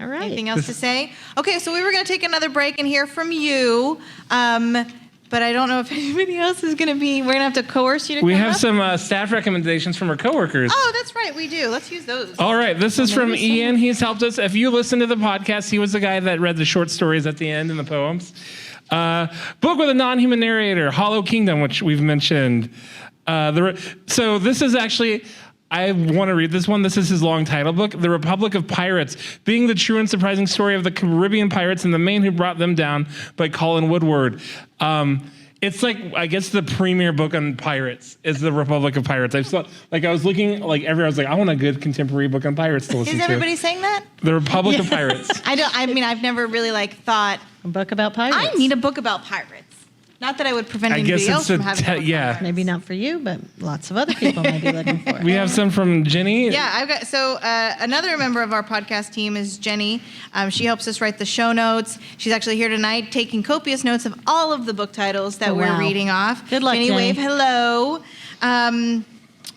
All right. Anything else to say? Okay, so we were going to take another break and hear from you, but I don't know if anybody else is going to be. We're going to have to coerce you to We come have up. some staff recommendations from our coworkers. Oh, that's right, we do. Let's use those. All right, this is from Ian. He's helped us. If you listen to the podcast, he was the guy that read the short stories at the end and the poems. Book with a non-human narrator, Hollow Kingdom, which we've mentioned. So this is actually, I want to read this one. This is his long title book, The Republic of Pirates, being the true and surprising story of the Caribbean pirates and the man who brought them down by Colin Woodward. It's like, I guess the premier book on pirates is The Republic of Pirates. I was looking like everywhere. I was like, I want a good contemporary book on pirates to listen Is to. everybody saying that? The Republic of Pirates. I mean, I've never really thought, A book about pirates. I need a book about pirates. Not that I would prevent I anybody guess else it's from having a book yeah. about pirates. Maybe not for you, but lots of other people might be looking for it. We have some from Jenny. Yeah, I've got another member of our podcast team is Jenny. She helps us write the show notes. She's actually here tonight taking copious notes of all of the book titles that Oh, we're wow. reading off. Good luck, Jenny. Jenny. Wave hello.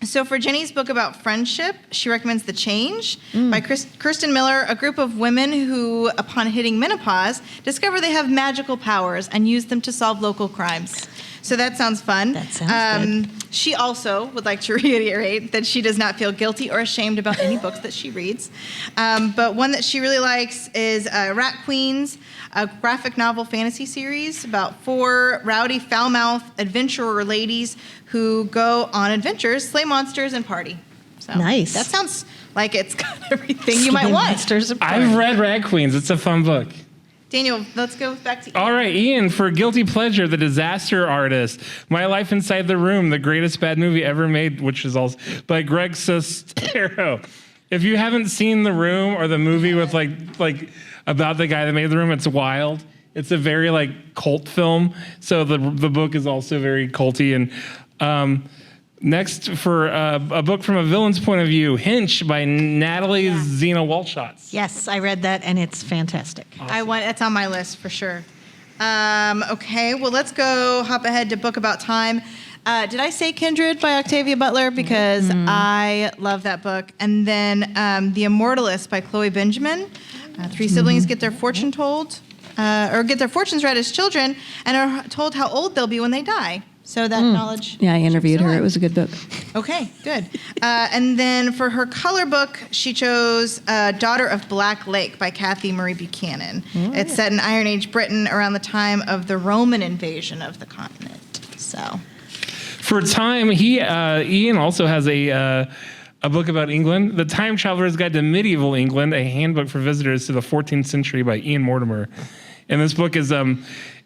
So for Jenny's book about friendship, she recommends The Change by Kirsten Miller, a group of women who, upon hitting menopause, discover they have magical powers and use them to solve local crimes. So that sounds fun. That sounds good. She also would like to reiterate that she does not feel guilty or ashamed about any books that she reads. But one that she really likes is Rat Queens, a graphic novel fantasy series about 4 rowdy, foul-mouthed adventurer ladies who go on adventures, slay monsters, and party. So Nice. That sounds like it's got everything you might want. Monsters of I've read Rat Queens. It's a fun book. Daniel, let's go back to you. All right, Ian, for Guilty Pleasure, The Disaster Artist, My Life Inside the Room, the greatest bad movie ever made, which is also by Greg Sestero. If you haven't seen The Room or the movie with like about the guy that made The Room, it's wild. It's a very cult film. So the book is also very culty. And next, for a book from a villain's point of view, Hinch by Natalie Zena Walshotz. Yes, I read that, and it's fantastic. That's on my list for sure. Okay, well, let's go hop ahead to Book About Time. Did I say Kindred by Octavia Butler? Because I love that book. And then The Immortalist by Chloe Benjamin. 3 siblings get their fortune told, or get their fortunes read as children, and are told how old they'll be when they die. So that knowledge. Yeah, I interviewed her. Sure. It was a good book. Okay, good. And then for her color book, she chose Daughter of Black Lake by Kathy Marie Buchanan. It's set in Iron Age Britain around the time of the Roman invasion of the continent. So, For time, Ian also has a book about England, The Time Traveler's Guide to Medieval England, a handbook for visitors to the 14th century by Ian Mortimer. And this book is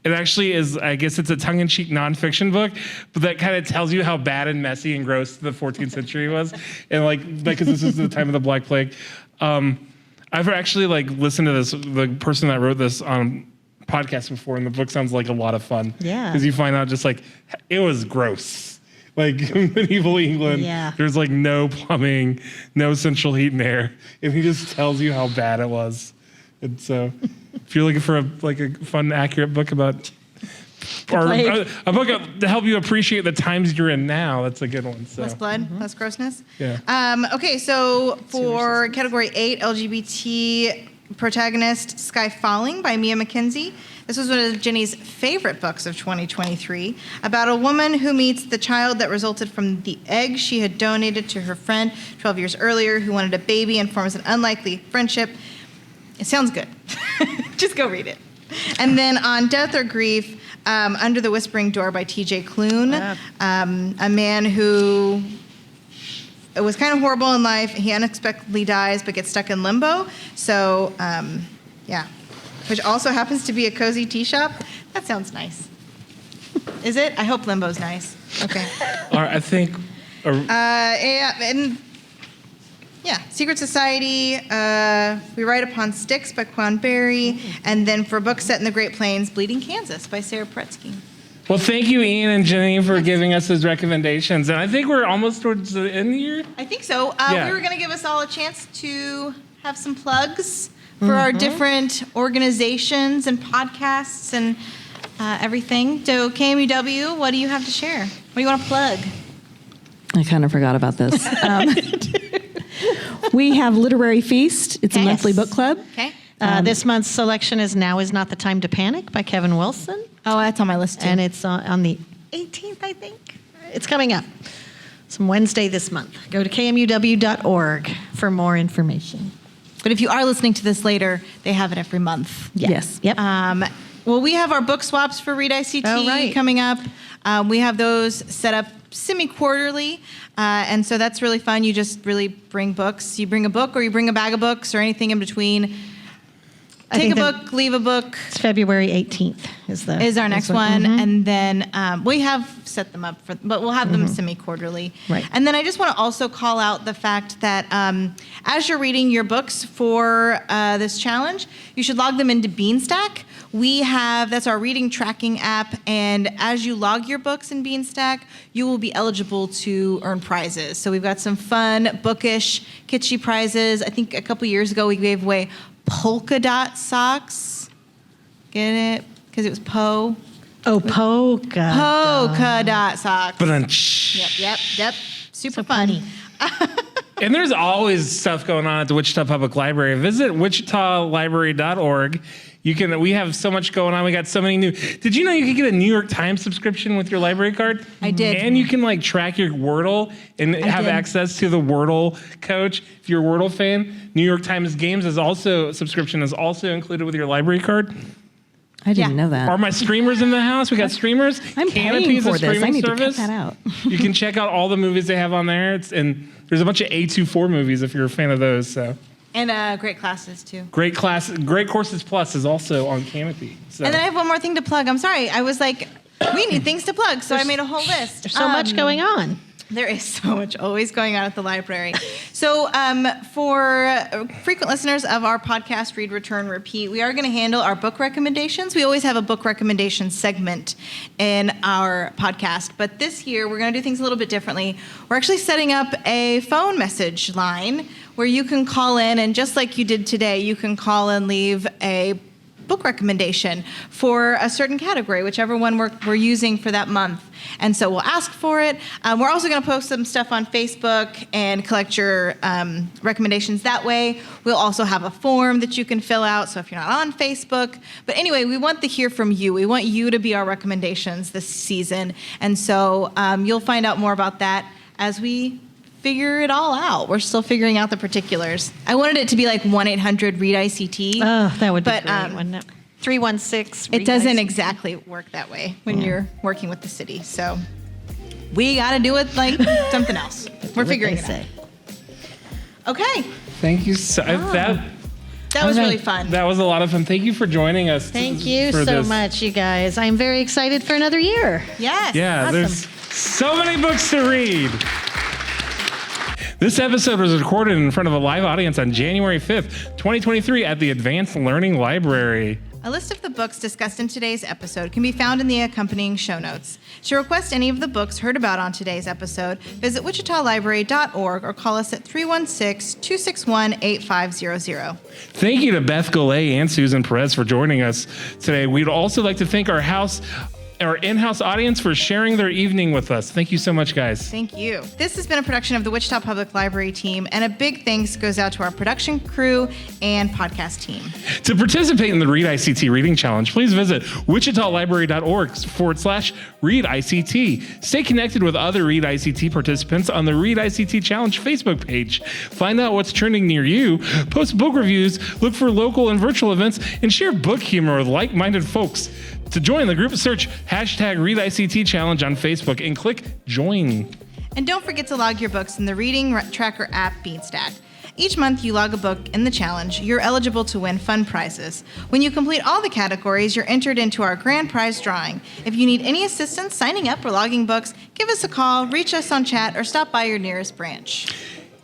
It actually is, I guess it's a tongue-in-cheek nonfiction book, but that kind of tells you how bad and messy and gross the 14th century was. And like, because this is the time of the Black Plague. I've actually like listened to this, the person that wrote this on podcast before, and the book sounds like a lot of fun. Yeah. Because you find out just like, it was gross. Like medieval England, Yeah. there's like no plumbing, no central heat and air. And he just tells you how bad it was. And so if you're looking for a fun, accurate book about, or a book to help you appreciate the times you're in now, that's a good one. So. Less blood, less grossness. Yeah. Okay, so for category 8, LGBT protagonist, Sky Falling by Mia McKenzie. This was one of Jenny's favorite books of 2023, about a woman who meets the child that resulted from the egg she had donated to her friend 12 years earlier, who wanted a baby, and forms an unlikely friendship. It sounds good. Just go read it. And then on Death or Grief, Under the Whispering Door by T.J. Klune, a man who it was kind of horrible in life. He unexpectedly dies but gets stuck in limbo. So, yeah. Which also happens to be a cozy tea shop. That sounds nice. Is it? I hope limbo's nice. Okay. All right, I think... Secret Society, We Ride Upon Sticks by Quan Berry, and then for books set in the Great Plains, Bleeding Kansas by Sarah Pretsky. Well, thank you, Ian and Jenny, for giving us those recommendations. And I think we're almost towards the end here. I think so. Yeah. We were going to give us all a chance to have some plugs for our different organizations and podcasts and everything. So KMUW, what do you have to share? What do you want to plug? I kind of forgot about this. We have Literary Feast. It's a monthly book club. Okay. This month's selection is Now Is Not the Time to Panic by Kevin Wilson. Oh, that's on my list too. And it's on the 18th, I think. It's coming up. It's Wednesday this month. Go to KMUW.org for more information. But if you are listening to this later, they have it every month. Yes. Yep. Well, we have our book swaps for ReadICT coming up. We have those set up semi-quarterly, and so that's really fun. You just really bring books. You bring a book, or you bring a bag of books, or anything in between. Take a book, leave a book. It's February 18th is our next one. And then we have set them up, but we'll have them semi-quarterly. Right. And then I just want to also call out the fact that as you're reading your books for this challenge, you should log them into Beanstack. That's our reading tracking app, and as you log your books in Beanstack, you will be eligible to earn prizes. So we've got some fun, bookish, kitschy prizes. I think a couple years ago we gave away polka dot socks. Get it? Because it was Poe. Oh, polka dot socks. Yep. Super fun. And there's always stuff going on at the Wichita Public Library. Visit wichitalibrary.org. We have so much going on. We got so many new. Did you know you could get a New York Times subscription with your library card? I did. And you can like track your Wordle and have access to the Wordle coach. If you're a Wordle fan, New York Times Games subscription is also included with your library card. I didn't know that. Are my streamers in the house? We got streamers. I'm paying for this. I need to cut that out. You can check out all the movies they have on there. And there's a bunch of A24 movies if you're a fan of those. So. And great classes too. Great Courses Plus is also on Canopy. So. And then I have one more thing to plug. I'm sorry. I was like, we need things to plug, so I made a whole list. There's so much going on. There is so much always going on at the library. So for frequent listeners of our podcast, Read, Return, Repeat, we are going to handle our book recommendations. We always have a book recommendation segment in our podcast, but this year we're going to do things a little bit differently. We're actually setting up a phone message line where you can call in, and just like you did today, you can call and leave a book recommendation for a certain category, whichever one we're using for that month. And so we'll ask for it. We're also going to post some stuff on Facebook and collect your recommendations that way. We'll also have a form that you can fill out, so if you're not on Facebook. But anyway, we want to hear from you. We want you to be our recommendations this season. And so you'll find out more about that as we figure it all out. We're still figuring out the particulars. I wanted it to be like 1-800-READ-ICT. Oh, that would be great, wouldn't it? 316. It doesn't exactly work that way when you're working with the city. So we got to do it like something else. We're figuring it out. Okay. Thank you so That That was All really right. fun. That was a lot of fun. Thank you for joining us. Thank you for so this. much, you guys. I'm very excited for another year. Yes. Yeah, Awesome. there's so many books to read. This episode was recorded in front of a live audience on January 5th, 2023 at the Advanced Learning Library. A list of the books discussed in today's episode can be found in the accompanying show notes. To request any of the books heard about on today's episode, visit wichitalibrary.org or call us at 316-261-8500. Thank you to Beth, Golay, and Susan Perez for joining us today. We'd also like to thank our in-house audience for sharing their evening with us. Thank you so much, guys. Thank you. This has been a production of the Wichita Public Library team, and a big thanks goes out to our production crew and podcast team. To participate in the ReadICT Reading Challenge, please visit wichitalibrary.org/ReadICT. Stay connected with other ReadICT participants on the ReadICT Challenge Facebook page. Find out what's trending near you, post book reviews, look for local and virtual events, and share book humor with like-minded folks. To join the group, search #ReadICT Challenge on Facebook and click Join. And don't forget to log your books in the Reading Tracker app Beanstack. Each month you log a book in the challenge, you're eligible to win fun prizes. When you complete all the categories, you're entered into our grand prize drawing. If you need any assistance signing up or logging books, give us a call, reach us on chat, or stop by your nearest branch.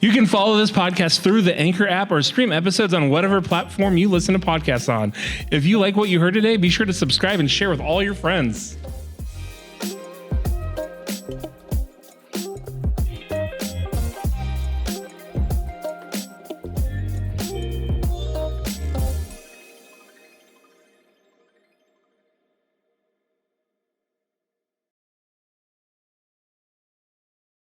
You can follow this podcast through the Anchor app or stream episodes on whatever platform you listen to podcasts on. If you like what you heard today, be sure to subscribe and share with all your friends.